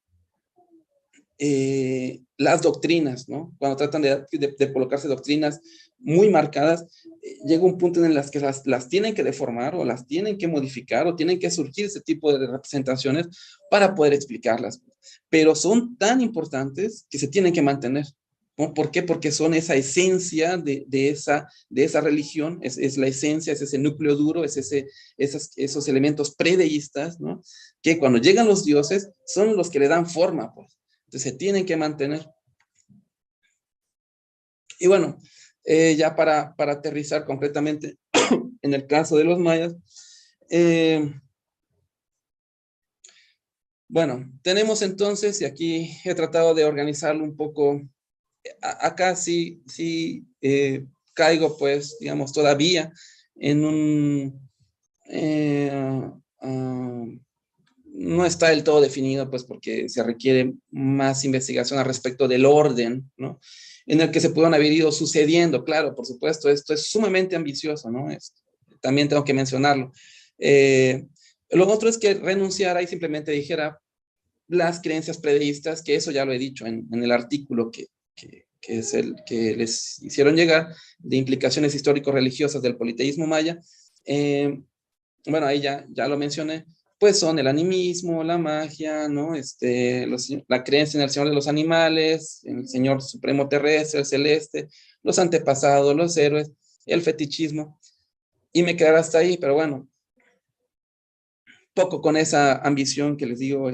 B: las doctrinas, ¿no? Cuando tratan de colocarse doctrinas muy marcadas, llega un punto en el que las tienen que deformar o las tienen que modificar o tienen que surgir ese tipo de representaciones para poder explicarlas. Pero son tan importantes que se tienen que mantener, ¿no? ¿Por qué? Porque son esa esencia de esa religión, es la esencia, es ese núcleo duro, es esos elementos predeístas, ¿no? Que cuando llegan los dioses son los que le dan forma, pues. Entonces se tienen que mantener. Y bueno, ya para aterrizar concretamente en el caso de los mayas, bueno, tenemos entonces, y aquí he tratado de organizarlo un poco, acá sí caigo pues, digamos, todavía en un... no está del todo definido, pues porque se requiere más investigación al respecto del orden, ¿no? En el que se puedan haber ido sucediendo, claro, por supuesto, esto es sumamente ambicioso, ¿no? También tengo que mencionarlo. Lo otro es que renunciara y simplemente dijera las creencias predeístas, que eso ya lo he dicho en el artículo que es el que les hicieron llegar, de implicaciones histórico-religiosas del politeísmo maya. Bueno, ahí ya lo mencioné, pues son el animismo, la magia, ¿no? La creencia en el Señor de los animales, en el Señor Supremo Terrestre, el Celeste, los antepasados, los héroes, el fetichismo. Y me quedaré hasta ahí, pero bueno, poco con esa ambición que les digo,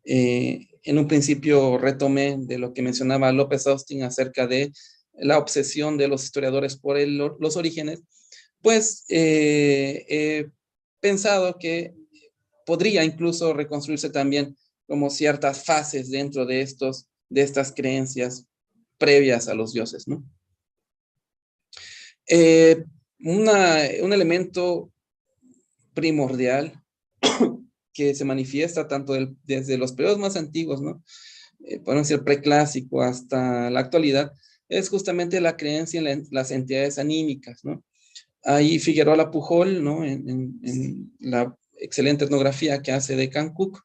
B: en un principio retomé de lo que mencionaba López Austin acerca de la obsesión de los historiadores por los orígenes, pues he pensado que podría incluso reconstruirse también como ciertas fases dentro de estas creencias previas a los dioses, ¿no? Un elemento primordial que se manifiesta tanto desde los periodos más antiguos, ¿no? Podemos decir preclásico hasta la actualidad, es justamente la creencia en las entidades anímicas, ¿no? Ahí Figueroa Pujol, ¿no? En la excelente etnografía que hace de Hankook,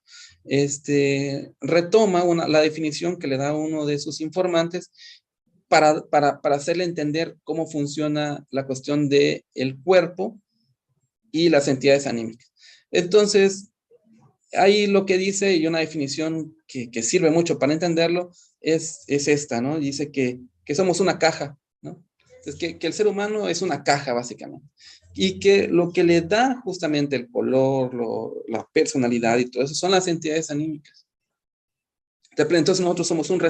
B: retoma la definición que le da uno de sus informantes para hacerle entender cómo funciona la cuestión del cuerpo y las entidades anímicas. Entonces, ahí lo que dice, y una definición que sirve mucho para entenderlo, es esta, ¿no? Dice que somos una caja, ¿no? Es que el ser humano es una caja, básicamente. Y que lo que le da justamente el color, la personalidad y todo eso son las entidades anímicas. Entonces nosotros somos un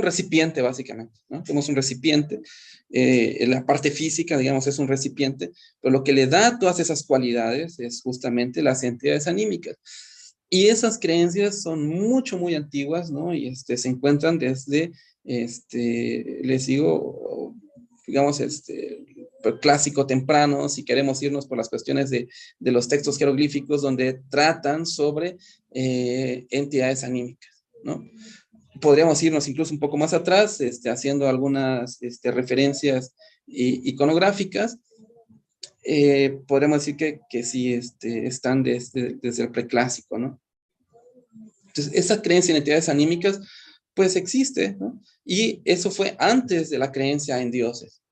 B: recipiente, básicamente, ¿no? Somos un recipiente. La parte física, digamos, es un recipiente, pero lo que le da todas esas cualidades es justamente las entidades anímicas. Y esas creencias son muy antiguas, ¿no? Y se encuentran desde, les digo, digamos, clásico temprano, si queremos irnos por las cuestiones de los textos jeroglíficos, donde tratan sobre entidades anímicas, ¿no? Podríamos irnos incluso un poco más atrás, haciendo algunas referencias iconográficas. Podríamos decir que sí están desde el preclásico, ¿no? Entonces, esa creencia en entidades anímicas pues existe, ¿no? Y eso fue antes de la creencia en dioses,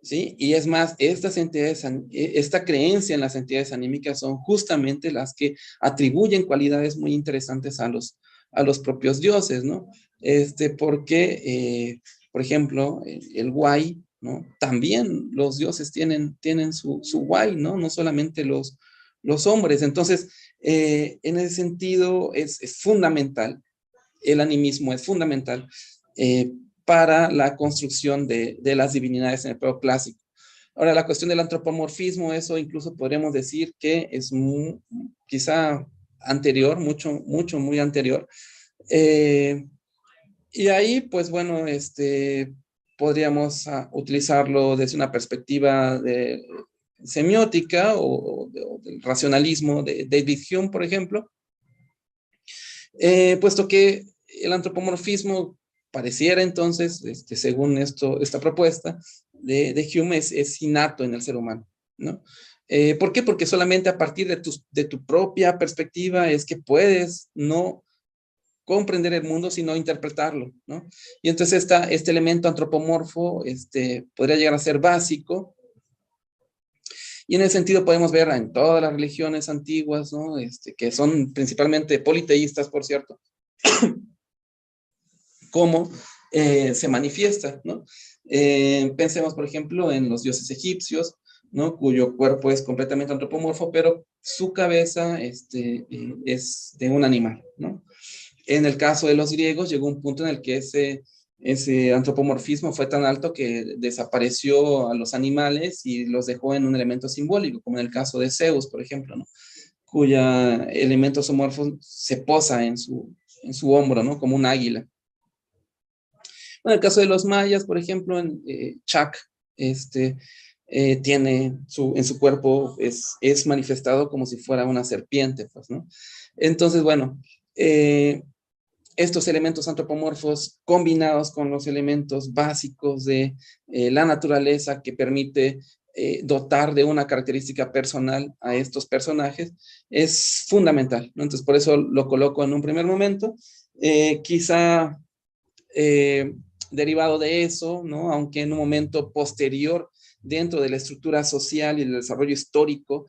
B: ¿sí? Y es más, esta creencia en las entidades anímicas son justamente las que atribuyen cualidades muy interesantes a los propios dioses, ¿no? Porque, por ejemplo, el Wai, ¿no? También los dioses tienen su Wai, ¿no? No solamente los hombres. Entonces, en ese sentido, es fundamental, el animismo es fundamental para la construcción de las divinidades en el periodo clásico. Ahora, la cuestión del antropomorfismo, eso incluso podríamos decir que es quizá anterior, muy anterior. Y ahí, pues bueno, podríamos utilizarlo desde una perspectiva de semiótica o del racionalismo de David Hume, por ejemplo, puesto que el antropomorfismo pareciera entonces, según esta propuesta de Hume, es innato en el ser humano, ¿no? ¿Por qué? Porque solamente a partir de tu propia perspectiva es que puedes no comprender el mundo, sino interpretarlo, ¿no? Y entonces este elemento antropomorfo podría llegar a ser básico. Y en ese sentido podemos ver en todas las religiones antiguas, ¿no? Que son principalmente politeístas, por cierto, cómo se manifiesta, ¿no? Pensemos, por ejemplo, en los dioses egipcios, ¿no? Cuyo cuerpo es completamente antropomorfo, pero su cabeza es de un animal, ¿no? En el caso de los griegos, llegó un punto en el que ese antropomorfismo fue tan alto que desapareció a los animales y los dejó en un elemento simbólico, como en el caso de Zeus, por ejemplo, ¿no? Cuya elemento zoomorfo se posa en su hombro, ¿no? Como un águila. Bueno, en el caso de los mayas, por ejemplo, Chac, tiene en su cuerpo, es manifestado como si fuera una serpiente, pues, ¿no? Entonces, bueno, estos elementos antropomorfos combinados con los elementos básicos de la naturaleza que permite dotar de una característica personal a estos personajes es fundamental, ¿no? Entonces, por eso lo coloco en un primer momento. Quizá derivado de eso, ¿no? Aunque en un momento posterior, dentro de la estructura social y el desarrollo histórico,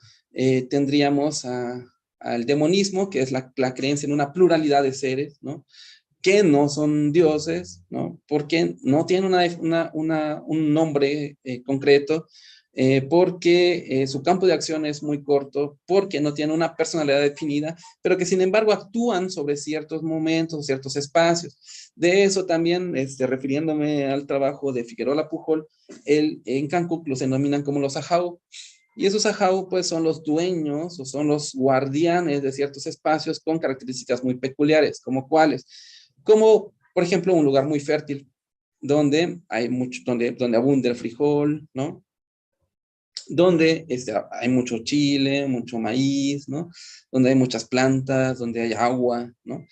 B: tendríamos al demonismo, que es la creencia en una pluralidad de seres, ¿no? Que no son dioses, ¿no? Porque no tienen un nombre concreto, porque su campo de acción es muy corto, porque no tienen una personalidad definida, pero que sin embargo actúan sobre ciertos momentos, ciertos espacios. De eso también, refiriéndome al trabajo de Figueroa Pujol, en Cancún los denominan como los ajau. Y esos ajau, pues, son los dueños o son los guardianes de ciertos espacios con características muy peculiares, como cuáles. Como, por ejemplo, un lugar muy fértil, donde donde abunda el frijol, ¿no? Donde hay mucho chile, mucho maíz, ¿no? Donde hay muchas plantas, donde hay agua, ¿no?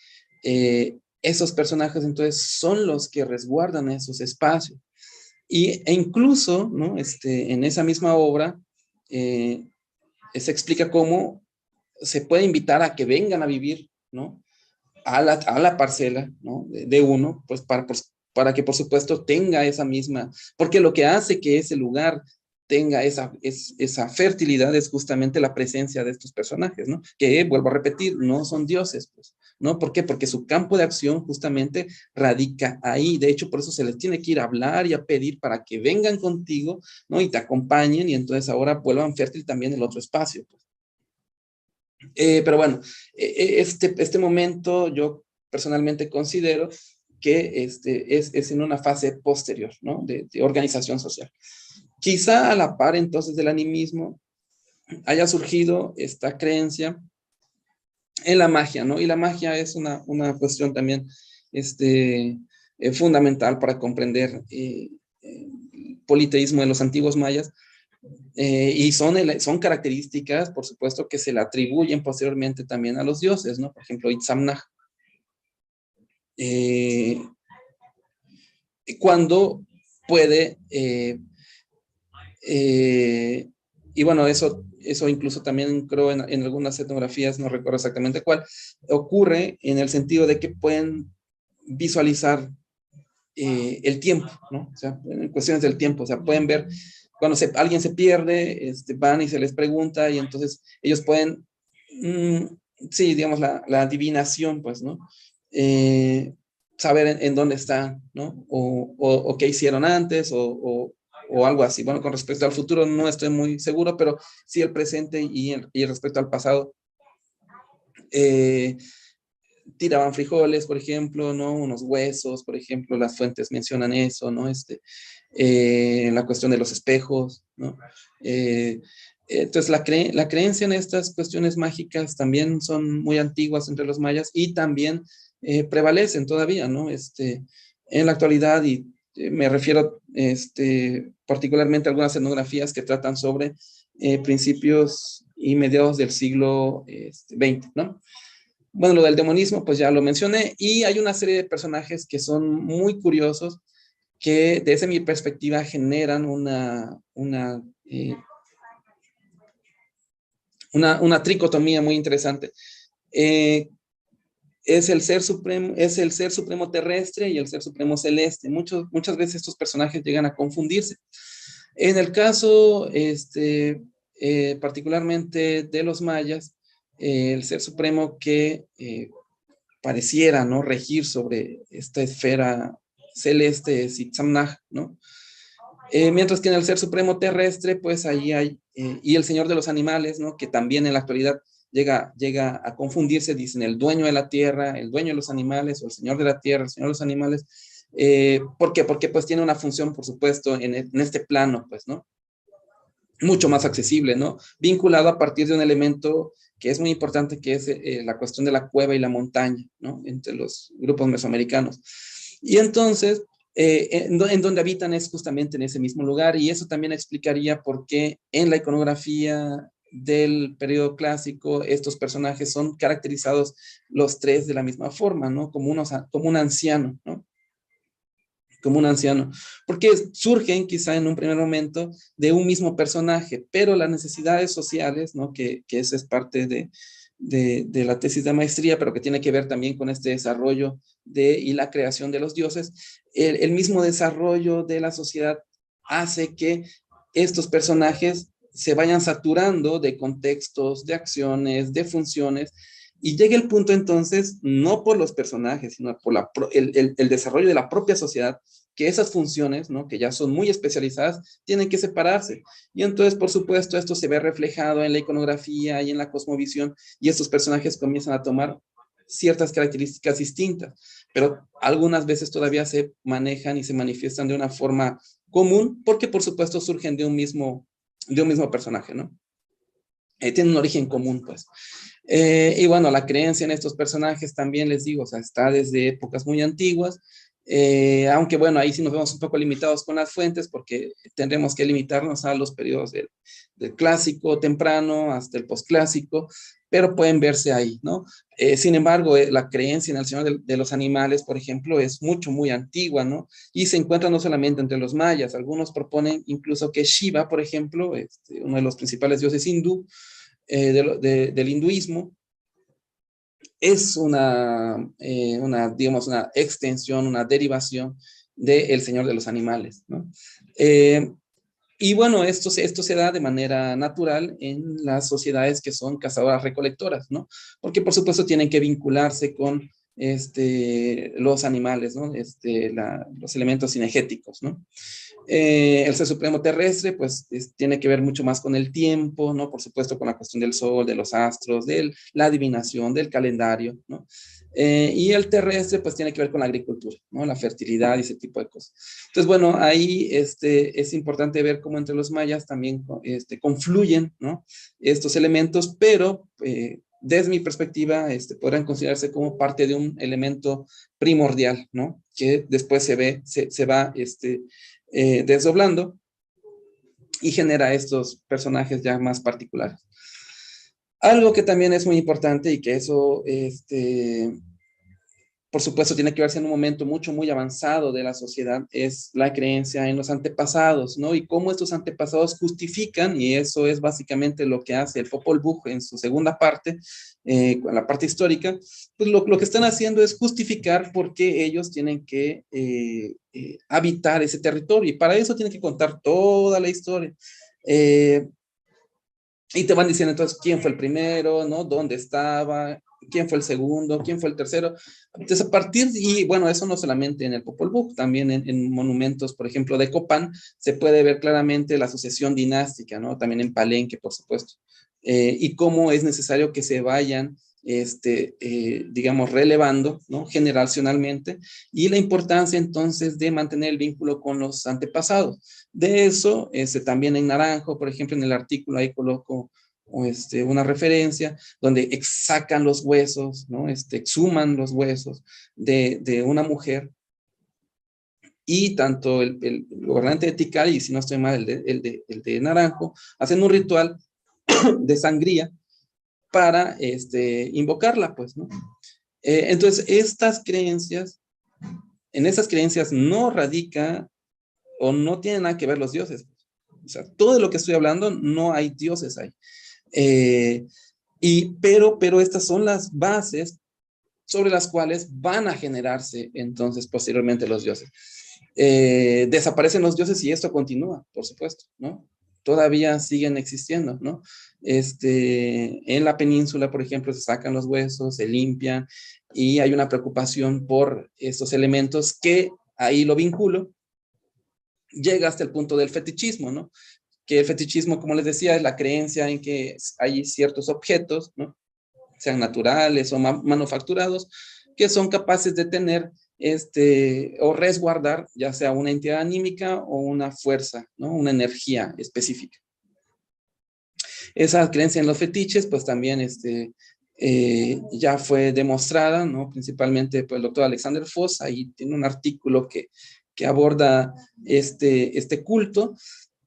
B: Esos personajes, entonces, son los que resguardan esos espacios. E incluso, ¿no? En esa misma obra, se explica cómo se puede invitar a que vengan a vivir, ¿no? A la parcela, ¿no? De uno, pues para que por supuesto tenga esa misma, porque lo que hace que ese lugar tenga esa fertilidad es justamente la presencia de estos personajes, ¿no? Que, vuelvo a repetir, no son dioses, pues, ¿no? ¿Por qué? Porque su campo de acción justamente radica ahí. De hecho, por eso se les tiene que ir a hablar y a pedir para que vengan contigo, ¿no? Y te acompañen y entonces ahora vuelvan fértil también el otro espacio, pues. Pero bueno, este momento yo personalmente considero que es en una fase posterior, ¿no? De organización social. Quizá a la par entonces del animismo haya surgido esta creencia en la magia, ¿no? Y la magia es una cuestión también fundamental para comprender el politeísmo de los antiguos mayas. Y son características, por supuesto, que se le atribuyen posteriormente también a los dioses, ¿no? Por ejemplo, Itzamnaj. Cuando puede, y bueno, eso incluso también creo en algunas etnografías, no recuerdo exactamente cuál, ocurre en el sentido de que pueden visualizar el tiempo, ¿no? O sea, en cuestiones del tiempo, o sea, pueden ver cuando alguien se pierde, van y se les pregunta y entonces ellos pueden, sí, digamos, la adivinación, pues, ¿no? Saber en dónde están, ¿no? O qué hicieron antes o algo así. Bueno, con respecto al futuro no estoy muy seguro, pero sí el presente y respecto al pasado. Tiraban frijoles, por ejemplo, ¿no? Unos huesos, por ejemplo, las fuentes mencionan eso, ¿no? La cuestión de los espejos, ¿no? Entonces, la creencia en estas cuestiones mágicas también son muy antiguas entre los mayas y también prevalecen todavía, ¿no? En la actualidad, y me refiero particularmente a algunas etnografías que tratan sobre principios y mediados del siglo XX, ¿no? Bueno, lo del demonismo, pues ya lo mencioné, y hay una serie de personajes que son muy curiosos, que desde mi perspectiva generan una tricotomía muy interesante. Es el ser supremo terrestre y el ser supremo celeste. Muchas veces estos personajes llegan a confundirse. En el caso, particularmente de los mayas, el ser supremo que pareciera, ¿no?, regir sobre esta esfera celeste es Itzamnaj, ¿no? Mientras que en el ser supremo terrestre, pues ahí hay, y el señor de los animales, ¿no?, que también en la actualidad llega a confundirse, dicen el dueño de la tierra, el dueño de los animales, o el señor de la tierra, el señor de los animales. ¿Por qué? Porque pues tiene una función, por supuesto, en este plano, pues, ¿no? Mucho más accesible, ¿no? Vinculado a partir de un elemento que es muy importante, que es la cuestión de la cueva y la montaña, ¿no? Entre los grupos mesoamericanos. Y entonces, en donde habitan es justamente en ese mismo lugar, y eso también explicaría por qué en la iconografía del periodo clásico estos personajes son caracterizados los tres de la misma forma, ¿no? Como un anciano, ¿no? Como un anciano, porque surgen quizá en un primer momento de un mismo personaje, pero las necesidades sociales, ¿no?, que eso es parte de la tesis de maestría, pero que tiene que ver también con este desarrollo y la creación de los dioses, el mismo desarrollo de la sociedad hace que estos personajes se vayan saturando de contextos, de acciones, de funciones, y llega el punto entonces, no por los personajes, sino por el desarrollo de la propia sociedad, que esas funciones, ¿no?, que ya son muy especializadas, tienen que separarse. Y entonces, por supuesto, esto se ve reflejado en la iconografía y en la cosmovisión, y estos personajes comienzan a tomar ciertas características distintas, pero algunas veces todavía se manejan y se manifiestan de una forma común, porque por supuesto surgen de un mismo personaje, ¿no? Tienen un origen común, pues. Y bueno, la creencia en estos personajes también, les digo, o sea, está desde épocas muy antiguas, aunque bueno, ahí sí nos vemos un poco limitados con las fuentes, porque tendremos que limitarnos a los periodos del clásico temprano hasta el posclásico, pero pueden verse ahí, ¿no? Sin embargo, la creencia en el Señor de los animales, por ejemplo, es muy antigua, ¿no? Y se encuentra no solamente entre los mayas, algunos proponen incluso que Shiva, por ejemplo, uno de los principales dioses hindú, del hinduismo, es digamos, una extensión, una derivación del Señor de los Animales, ¿no? Y bueno, esto se da de manera natural en las sociedades que son cazadoras-recolectoras, ¿no? Porque por supuesto tienen que vincularse con los animales, ¿no? Los elementos cinegéticos, ¿no? El ser supremo terrestre, pues tiene que ver mucho más con el tiempo, ¿no? Por supuesto, con la cuestión del sol, de los astros, de la adivinación, del calendario, ¿no? Y el terrestre, pues tiene que ver con la agricultura, ¿no? La fertilidad y ese tipo de cosas. Entonces, bueno, ahí es importante ver cómo entre los mayas también confluyen, ¿no?, estos elementos, pero desde mi perspectiva, podrán considerarse como parte de un elemento primordial, ¿no?, que después se va desdoblando y genera estos personajes ya más particulares. Algo que también es muy importante y que eso por supuesto, tiene que verse en un momento muy avanzado de la sociedad, es la creencia en los antepasados, ¿no? Y cómo estos antepasados justifican, y eso es básicamente lo que hace el Popol Vuh en su segunda parte, con la parte histórica, pues lo que están haciendo es justificar por qué ellos tienen que habitar ese territorio, y para eso tienen que contar toda la historia. Y te van diciendo entonces quién fue el primero, ¿no? ¿Dónde estaba? ¿Quién fue el segundo? ¿Quién fue el tercero? Entonces, a partir, y bueno, eso no solamente en el Popol Vuh, también en monumentos, por ejemplo, de Copán, se puede ver claramente la sucesión dinástica, ¿no? También en Palenque, por supuesto. Y cómo es necesario que se vayan, digamos, relevando, ¿no? Generacionalmente, y la importancia entonces de mantener el vínculo con los antepasados. De eso, también en Naranjo, por ejemplo, en el artículo ahí coloco una referencia donde sacan los huesos, ¿no? Exhuman los huesos de una mujer, y tanto el gobernante de Tikal, y si no estoy mal, el de Naranjo, hacen un ritual de sangría para invocarla, pues, ¿no? Entonces, en estas creencias no radica o no tienen nada que ver los dioses. O sea, todo lo que estoy hablando, no hay dioses ahí. Pero estas son las bases sobre las cuales van a generarse entonces posteriormente los dioses. Desaparecen los dioses y esto continúa, por supuesto, ¿no? Todavía siguen existiendo, ¿no? En la península, por ejemplo, se sacan los huesos, se limpian, y hay una preocupación por estos elementos que ahí lo vinculo, llega hasta el punto del fetichismo, ¿no? Que el fetichismo, como les decía, es la creencia en que hay ciertos objetos, ¿no? Sean naturales o manufacturados, que son capaces de tener o resguardar ya sea una entidad anímica o una fuerza, ¿no? Una energía específica. Esa creencia en los fetiches, pues también ya fue demostrada, ¿no? Principalmente por el doctor Alexander Foss, ahí tiene un artículo que aborda este culto.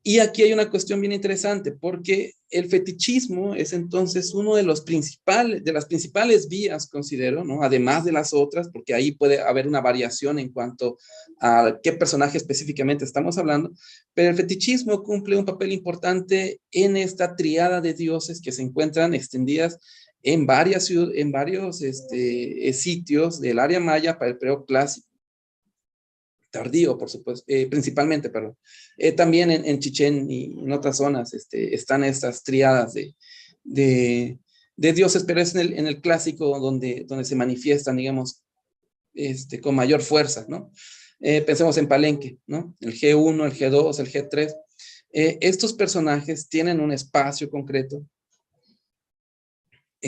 B: Y aquí hay una cuestión bien interesante, porque el fetichismo es entonces uno de las principales vías, considero, ¿no? Además de las otras, porque ahí puede haber una variación en cuanto a qué personaje específicamente estamos hablando, pero el fetichismo cumple un papel importante en esta triada de dioses que se encuentran extendidas en varios sitios del área maya para el periodo clásico. Tardío, por supuesto, principalmente, perdón. También en Chichén y en otras zonas están estas triadas de dioses, pero es en el clásico donde se manifiestan, digamos, con mayor fuerza, ¿no? Pensemos en Palenque, ¿no? El G1, el G2, el G3. Estos personajes tienen un espacio concreto,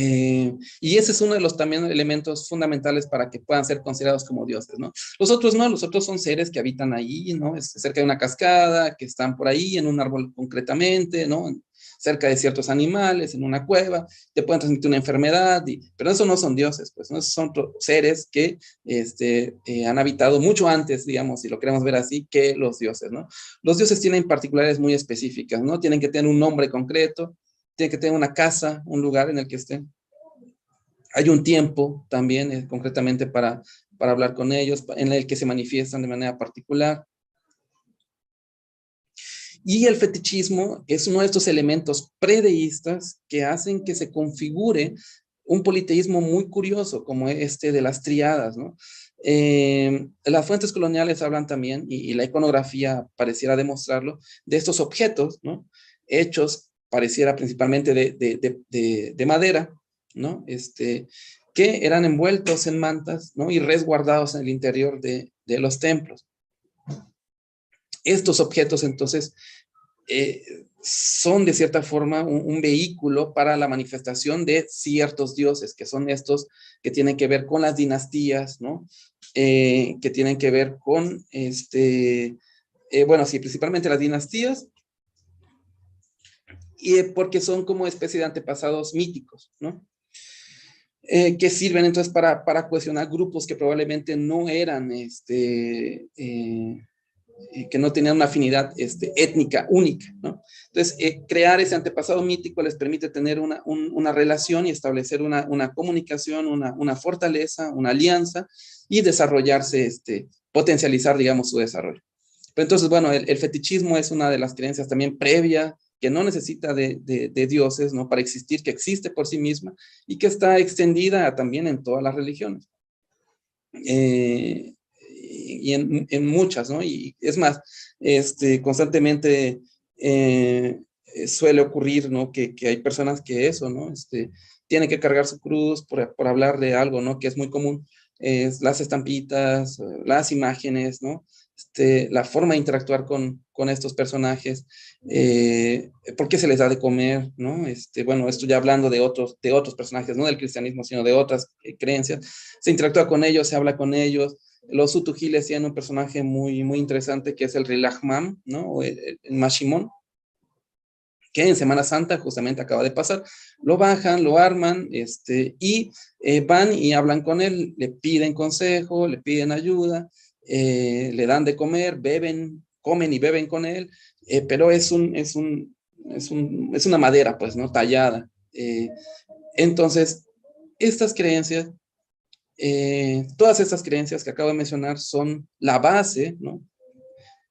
B: y ese es uno de los también elementos fundamentales para que puedan ser considerados como dioses, ¿no? Los otros no, los otros son seres que habitan ahí, ¿no? Cerca de una cascada, que están por ahí, en un árbol concretamente, ¿no? Cerca de ciertos animales, en una cueva, te pueden transmitir una enfermedad, pero eso no son dioses, pues, ¿no? Esos son seres que han habitado mucho antes, digamos, si lo queremos ver así, que los dioses, ¿no? Los dioses tienen particularidades muy específicas, ¿no? Tienen que tener un nombre concreto, tiene que tener una casa, un lugar en el que estén. Hay un tiempo también, concretamente para hablar con ellos, en el que se manifiestan de manera particular. Y el fetichismo es uno de estos elementos predeístas que hacen que se configure un politeísmo muy curioso, como de las triadas, ¿no? Las fuentes coloniales hablan también, y la iconografía pareciera demostrarlo, de estos objetos, ¿no? Hechos pareciera principalmente de madera, ¿no? Que eran envueltos en mantas, ¿no? Y resguardados en el interior de los templos. Estos objetos, entonces, son de cierta forma un vehículo para la manifestación de ciertos dioses, que son estos que tienen que ver con las dinastías, ¿no? Que tienen que ver con, bueno, sí, principalmente las dinastías, y porque son como especie de antepasados míticos, ¿no? Que sirven entonces para cohesionar grupos que probablemente no eran que no tenían una afinidad étnica única, ¿no? Entonces, crear ese antepasado mítico les permite tener una relación y establecer una comunicación, una fortaleza, una alianza y desarrollarse, potencializar, digamos, su desarrollo. Pero entonces, bueno, el fetichismo es una de las creencias también previa, que no necesita de dioses, ¿no? Para existir, que existe por sí misma y que está extendida también en todas las religiones. Y en muchas, ¿no? Y es más, constantemente suele ocurrir, ¿no? Que hay personas que eso, ¿no? Tienen que cargar su cruz por hablar de algo, ¿no? Que es muy común, es las estampitas, las imágenes, ¿no? La forma de interactuar con estos personajes, por qué se les da de comer, ¿no? Bueno, esto ya hablando de otros personajes, no del cristianismo, sino de otras creencias, se interactúa con ellos, se habla con ellos. Los Utugiles tienen un personaje muy, muy interesante que es el Rilahmam, ¿no? O el Mashimón, que en Semana Santa justamente acaba de pasar. Lo bajan, lo arman, y van y hablan con él, le piden consejo, le piden ayuda, le dan de comer, beben, comen y beben con él, pero es una madera, pues, ¿no? Tallada. Entonces, estas creencias, todas estas creencias que acabo de mencionar son la base, ¿no?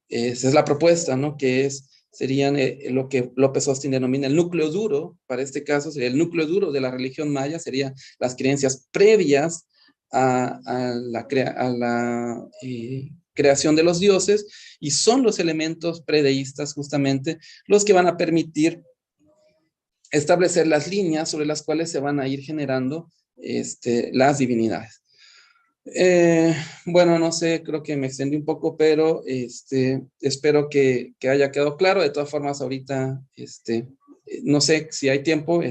B: Esa es la propuesta, ¿no? Serían lo que López Austin denomina el núcleo duro. Para este caso sería el núcleo duro de la religión maya, serían las creencias previas a la creación de los dioses, y son los elementos predeístas justamente los que van a permitir establecer las líneas sobre las cuales se van a ir generando las divinidades. Bueno, no sé, creo que me extendí un poco, pero espero que haya quedado claro. De todas formas, ahorita, no sé si hay tiempo,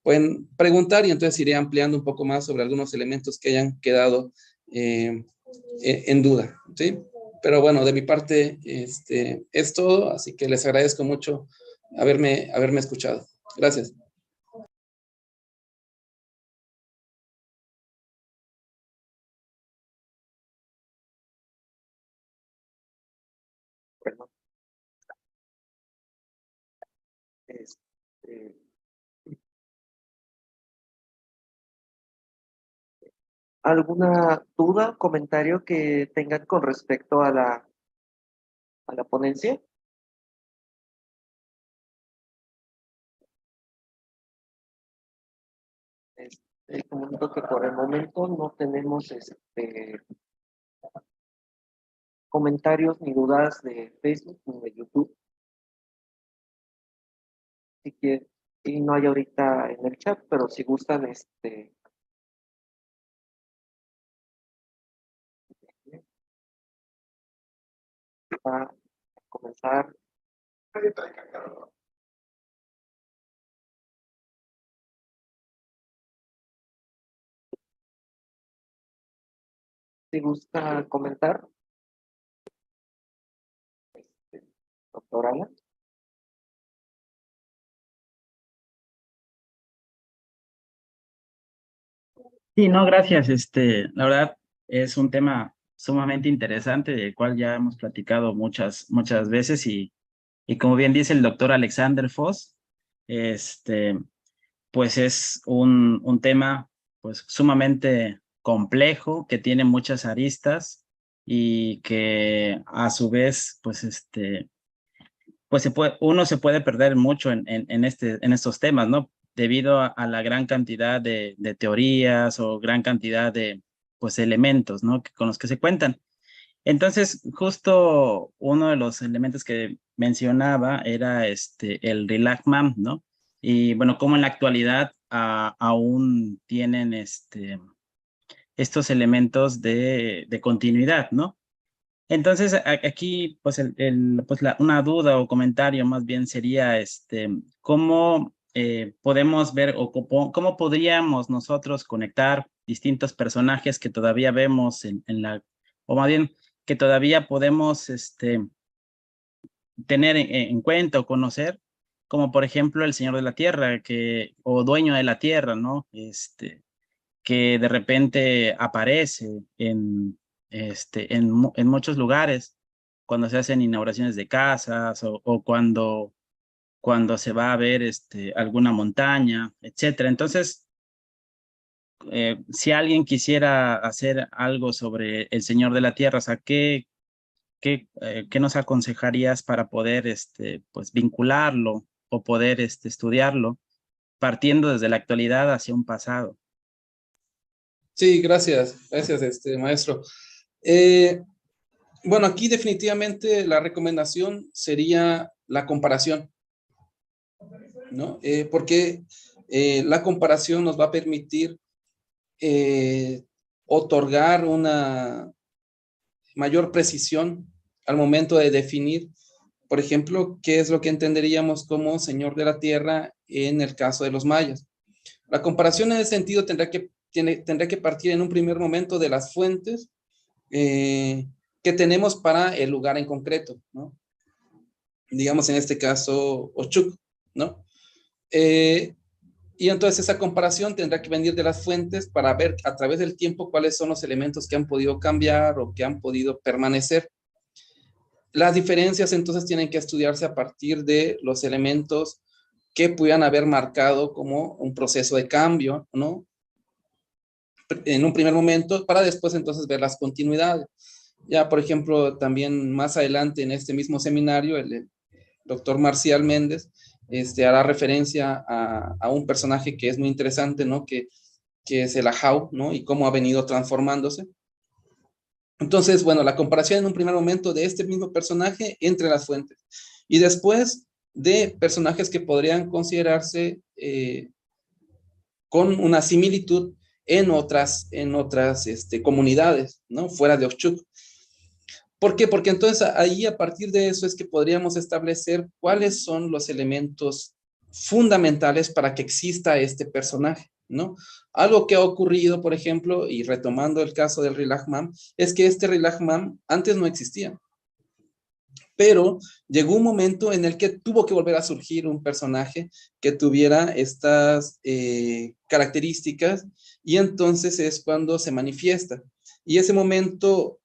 B: pueden preguntar y entonces iré ampliando un poco más sobre algunos elementos que hayan quedado en duda, ¿sí? Pero bueno, de mi parte, es todo, así que les agradezco mucho haberme escuchado. Gracias.
A: Bueno, este, ¿alguna duda, comentario que tengan con respecto a la ponencia? Comunico que por el momento no tenemos comentarios ni dudas de Facebook ni de YouTube. Si quieren, y no hay ahorita en el chat, pero si gustan, va a comenzar. Si gusta comentar, doctor Alan.
D: Sí, no, gracias. La verdad es un tema sumamente interesante, del cual ya hemos platicado muchas veces y como bien dice el doctor Alexander Voss, pues es un tema pues sumamente complejo, que tiene muchas aristas y que a su vez pues uno se puede perder mucho en estos temas, ¿no? Debido a la gran cantidad de teorías o gran cantidad de pues elementos, ¿no? Con los que se cuentan. Entonces, justo uno de los elementos que mencionaba era el Rilahman, ¿no? Y bueno, como en la actualidad aún tienen estos elementos de continuidad, ¿no? Entonces, aquí, pues, una duda o comentario más bien sería, ¿cómo podemos ver o cómo podríamos nosotros conectar distintos personajes que todavía vemos o más bien, que todavía podemos, tener en cuenta o conocer, como por ejemplo el Señor de la Tierra, o Dueño de la Tierra, ¿no? Que de repente aparece en muchos lugares cuando se hacen inauguraciones de casas o cuando se va a ver alguna montaña, etcétera. Entonces, si alguien quisiera hacer algo sobre el Señor de la Tierra, o sea, ¿qué nos aconsejarías para poder pues, vincularlo o poder estudiarlo partiendo desde la actualidad hacia un pasado?
B: Sí, gracias, maestro. Bueno, aquí definitivamente la recomendación sería la comparación, ¿no? Porque la comparación nos va a permitir otorgar una mayor precisión al momento de definir, por ejemplo, qué es lo que entenderíamos como Señor de la Tierra en el caso de los mayas. La comparación en ese sentido tendrá que partir en un primer momento de las fuentes que tenemos para el lugar en concreto, ¿no? Digamos en este caso, Ochuc, ¿no? Y entonces esa comparación tendrá que venir de las fuentes para ver a través del tiempo cuáles son los elementos que han podido cambiar o que han podido permanecer. Las diferencias entonces tienen que estudiarse a partir de los elementos que pudieran haber marcado como un proceso de cambio, ¿no? En un primer momento, para después entonces ver las continuidades. Ya, por ejemplo, también más adelante en este mismo seminario, el doctor Marcial Méndez hará referencia a un personaje que es muy interesante, ¿no? Que es el Ajau, ¿no? Y cómo ha venido transformándose. Entonces, bueno, la comparación en un primer momento de este mismo personaje entre las fuentes. Y después de personajes que podrían considerarse con una similitud en otras comunidades, ¿no? Fuera de Ochuc. ¿Por qué? Porque entonces ahí a partir de eso es que podríamos establecer cuáles son los elementos fundamentales para que exista este personaje, ¿no? Algo que ha ocurrido, por ejemplo, y retomando el caso del Rilajmam, es que este Rilajmam antes no existía. Pero llegó un momento en el que tuvo que volver a surgir un personaje que tuviera estas características y entonces es cuando se manifiesta. Y ese momento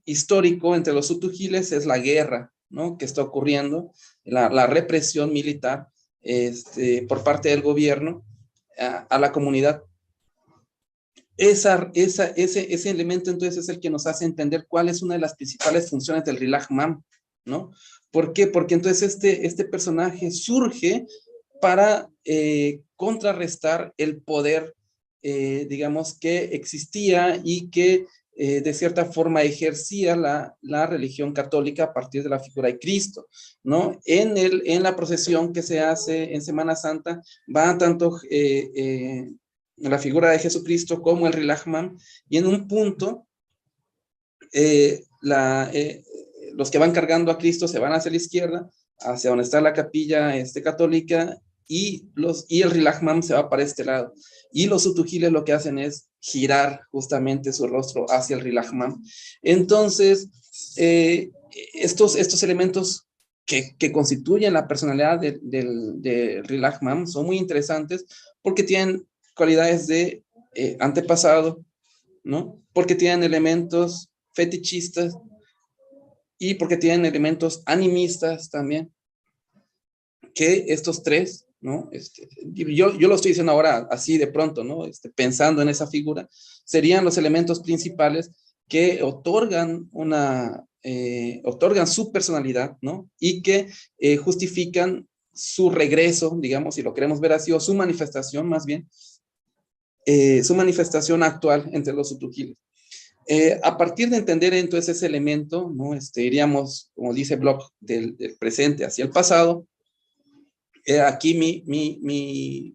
B: histórico entre los Utugiles es la guerra, ¿no? Que está ocurriendo, la represión militar por parte del gobierno a la comunidad. Ese elemento entonces es el que nos hace entender cuál es una de las principales funciones del Rilajmam, ¿no? ¿Por qué? Porque entonces este personaje surge para contrarrestar el poder, digamos, que existía y que de cierta forma ejercía la religión católica a partir de la figura de Cristo, ¿no? En la procesión que se hace en Semana Santa va tanto la figura de Jesucristo como el Rilajmam, y en un punto los que van cargando a Cristo se van hacia la izquierda, hacia donde está la capilla católica, y el Rilajmam se va para este lado. Y los Utugiles lo que hacen es girar justamente su rostro hacia el Rilajmam. Entonces, estos elementos que constituyen la personalidad del Rilajmam son muy interesantes porque tienen cualidades de antepasado, ¿no? Porque tienen elementos fetichistas y porque tienen elementos animistas también, que estos tres, ¿no? Yo lo estoy diciendo ahora así de pronto, ¿no? Pensando en esa figura, serían los elementos principales que otorgan su personalidad, ¿no? Y que justifican su regreso, digamos, si lo queremos ver así, o su manifestación más bien, su manifestación actual entre los Utugiles. A partir de entender entonces ese elemento, ¿no? Iríamos, como dice Bloch, del presente hacia el pasado. Aquí mi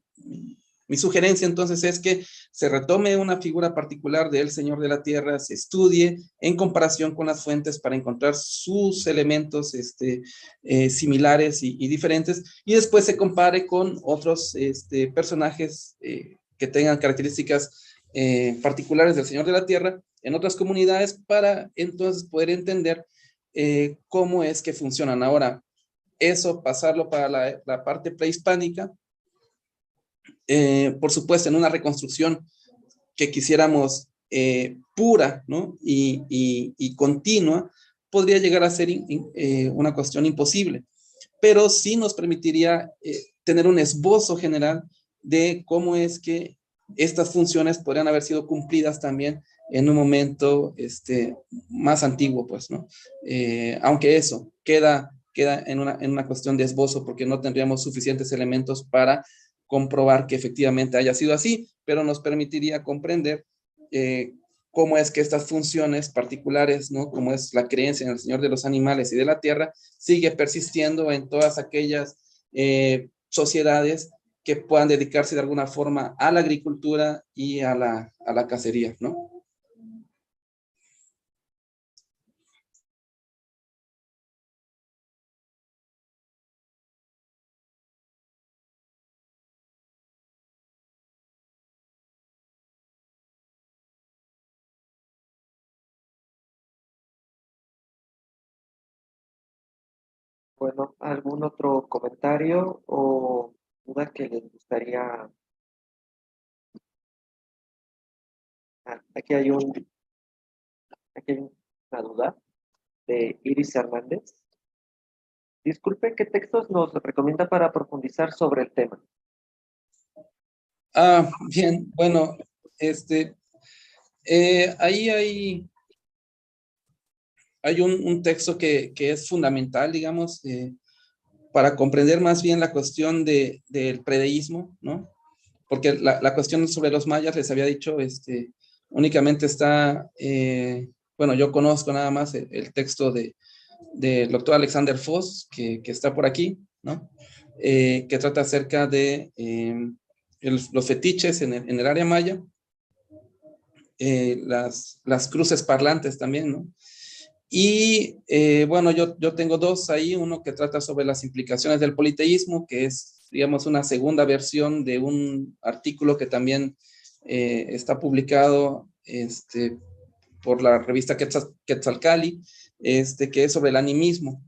B: sugerencia entonces es que se retome una figura particular del Señor de la Tierra, se estudie en comparación con las fuentes para encontrar sus elementos similares y diferentes, y después se compare con otros personajes que tengan características particulares del Señor de la Tierra en otras comunidades para entonces poder entender cómo es que funcionan. Ahora, eso pasarlo para la parte prehispánica, por supuesto, en una reconstrucción que quisiéramos pura, ¿no? y continua, podría llegar a ser una cuestión imposible, pero sí nos permitiría tener un esbozo general de cómo es que estas funciones podrían haber sido cumplidas también en un momento más antiguo, pues, ¿no? Aunque eso queda en una cuestión de esbozo, porque no tendríamos suficientes elementos para comprobar que efectivamente haya sido así, pero nos permitiría comprender cómo es que estas funciones particulares, ¿no? Como es la creencia en el Señor de los animales y de la tierra, sigue persistiendo en todas aquellas sociedades que puedan dedicarse de alguna forma a la agricultura y a la cacería, ¿no?
A: Bueno, ¿algún otro comentario o duda que les gustaría? Aquí hay una duda de Iris Hernández. Disculpe, ¿qué textos nos recomienda para profundizar sobre el tema?
B: Bien, bueno, ahí hay un texto que es fundamental, digamos, para comprender más bien la cuestión del predeísmo, ¿no? Porque la cuestión sobre los mayas, les había dicho, únicamente está, bueno, yo conozco nada más el texto del doctor Alexander Foss, que está por aquí, ¿no? Que trata acerca de los fetiches en el área maya, las cruces parlantes también, ¿no? Y bueno, yo tengo dos ahí, uno que trata sobre las implicaciones del politeísmo, que es, digamos, una segunda versión de un artículo que también está publicado por la revista Quetzalcali, que es sobre el animismo.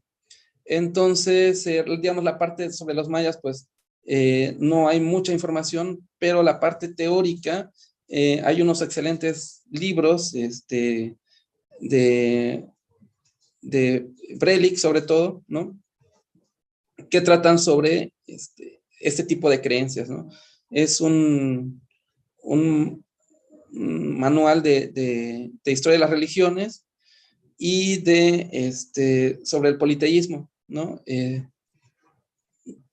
B: Entonces, digamos, la parte sobre los mayas, pues no hay mucha información, pero la parte teórica, hay unos excelentes libros de Brelik, sobre todo, ¿no? Que tratan sobre este tipo de creencias, ¿no? Es un manual de historia de las religiones y sobre el politeísmo, ¿no?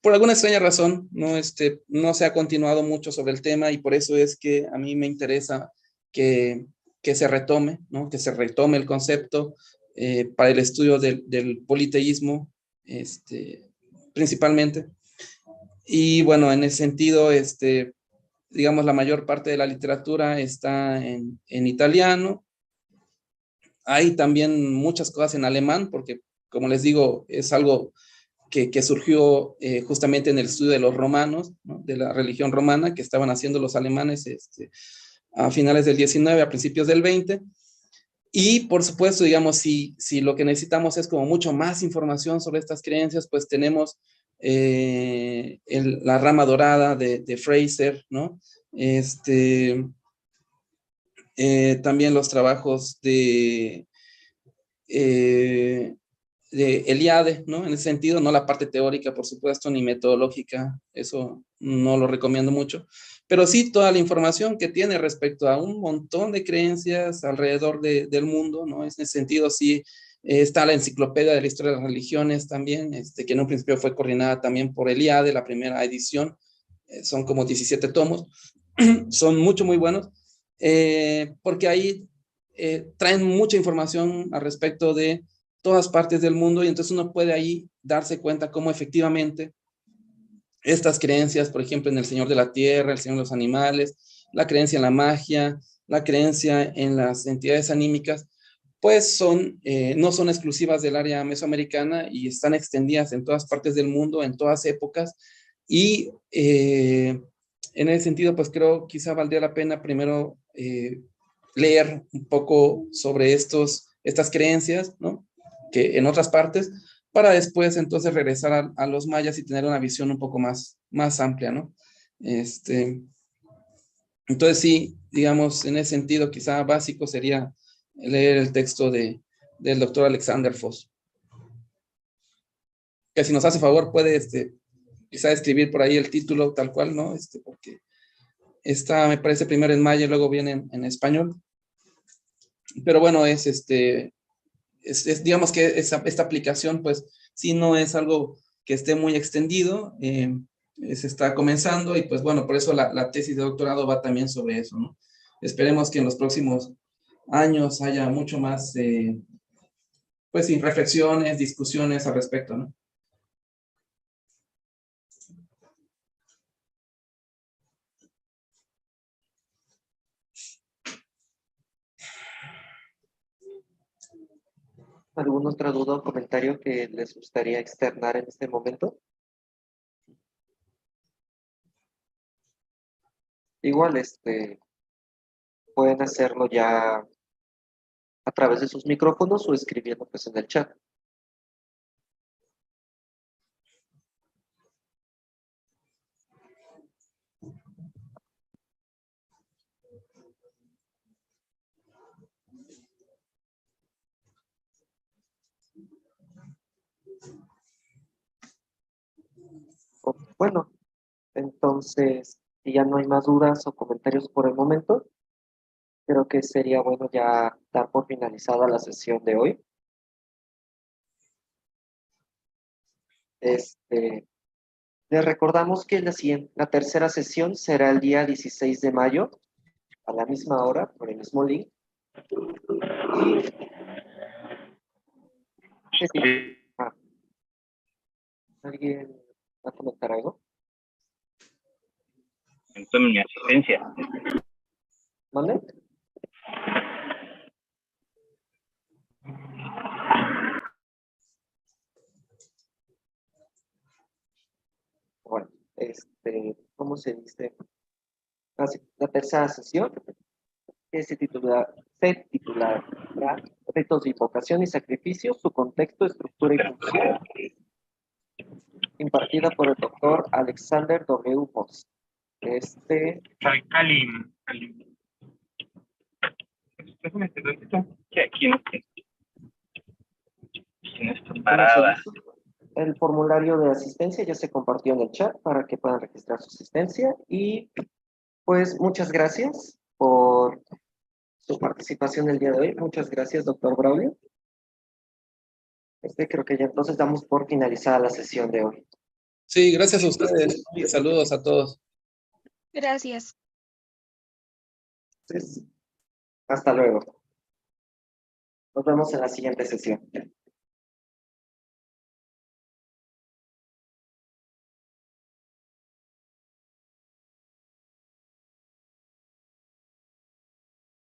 B: Por alguna extraña razón, no se ha continuado mucho sobre el tema y por eso es que a mí me interesa que se retome, ¿no? Que se retome el concepto para el estudio del politeísmo, principalmente. Y bueno, en ese sentido, digamos, la mayor parte de la literatura está en italiano. Hay también muchas cosas en alemán, porque, como les digo, es algo que surgió justamente en el estudio de los romanos, ¿no? De la religión romana que estaban haciendo los alemanes a finales del 19, a principios del 20. Y por supuesto, digamos, si lo que necesitamos es como mucho más información sobre estas creencias, pues tenemos la rama dorada de Fraser, ¿no? También los trabajos de Eliade, ¿no? En ese sentido, no la parte teórica, por supuesto, ni metodológica, eso no lo recomiendo mucho, pero sí toda la información que tiene respecto a un montón de creencias alrededor del mundo, ¿no? En ese sentido, sí, está la enciclopedia de la historia de las religiones también, que en un principio fue coordinada también por Eliade, la primera edición, son como 17 tomos, son muy buenos, porque ahí traen mucha información al respecto de todas partes del mundo y entonces uno puede ahí darse cuenta cómo efectivamente estas creencias, por ejemplo, en el Señor de la Tierra, el Señor de los Animales, la creencia en la magia, la creencia en las entidades anímicas, pues no son exclusivas del área mesoamericana y están extendidas en todas partes del mundo, en todas épocas y en ese sentido, pues creo quizá valdría la pena primero leer un poco sobre estas creencias, ¿no? Que en otras partes, para después entonces regresar a los mayas y tener una visión un poco más amplia, ¿no? Entonces sí, digamos, en ese sentido quizá básico sería leer el texto de del doctor Alexander Foss. Que si nos hace favor puede quizá escribir por ahí el título tal cual, ¿no? Porque esta me parece primero en maya y luego viene en español. Pero bueno, digamos que esta aplicación, pues, sí no es algo que esté muy extendido, se está comenzando y pues bueno, por eso la tesis de doctorado va también sobre eso, ¿no? Esperemos que en los próximos años haya mucho más, pues sí, reflexiones, discusiones al respecto, ¿no?
A: ¿Alguna otra duda o comentario que les gustaría externar en este momento? Igual, pueden hacerlo ya a través de sus micrófonos o escribiendo pues en el chat. Bueno, entonces, si ya no hay más dudas o comentarios por el momento, creo que sería bueno ya dar por finalizada la sesión de hoy. Les recordamos que la tercera sesión será el día 16 de mayo, a la misma hora, por el mismo link. Ah, ¿alguien va a comentar algo?
G: Tome mi asistencia.
A: ¿Vale? Bueno, ¿cómo se dice? La tercera sesión que se titulará Ritos de invocación y sacrificio, su contexto, estructura y función, impartida por el doctor Alexander W. Foss.
G: Kalim. ¿Qué aquí no? En esta parada.
A: El formulario de asistencia ya se compartió en el chat para que puedan registrar su asistencia y pues muchas gracias por su participación el día de hoy. Muchas gracias, doctor Braulio. Creo que ya entonces damos por finalizada la sesión de hoy.
B: Sí, gracias a ustedes y saludos a todos.
C: Gracias.
A: Entonces, hasta luego. Nos vemos en la siguiente sesión.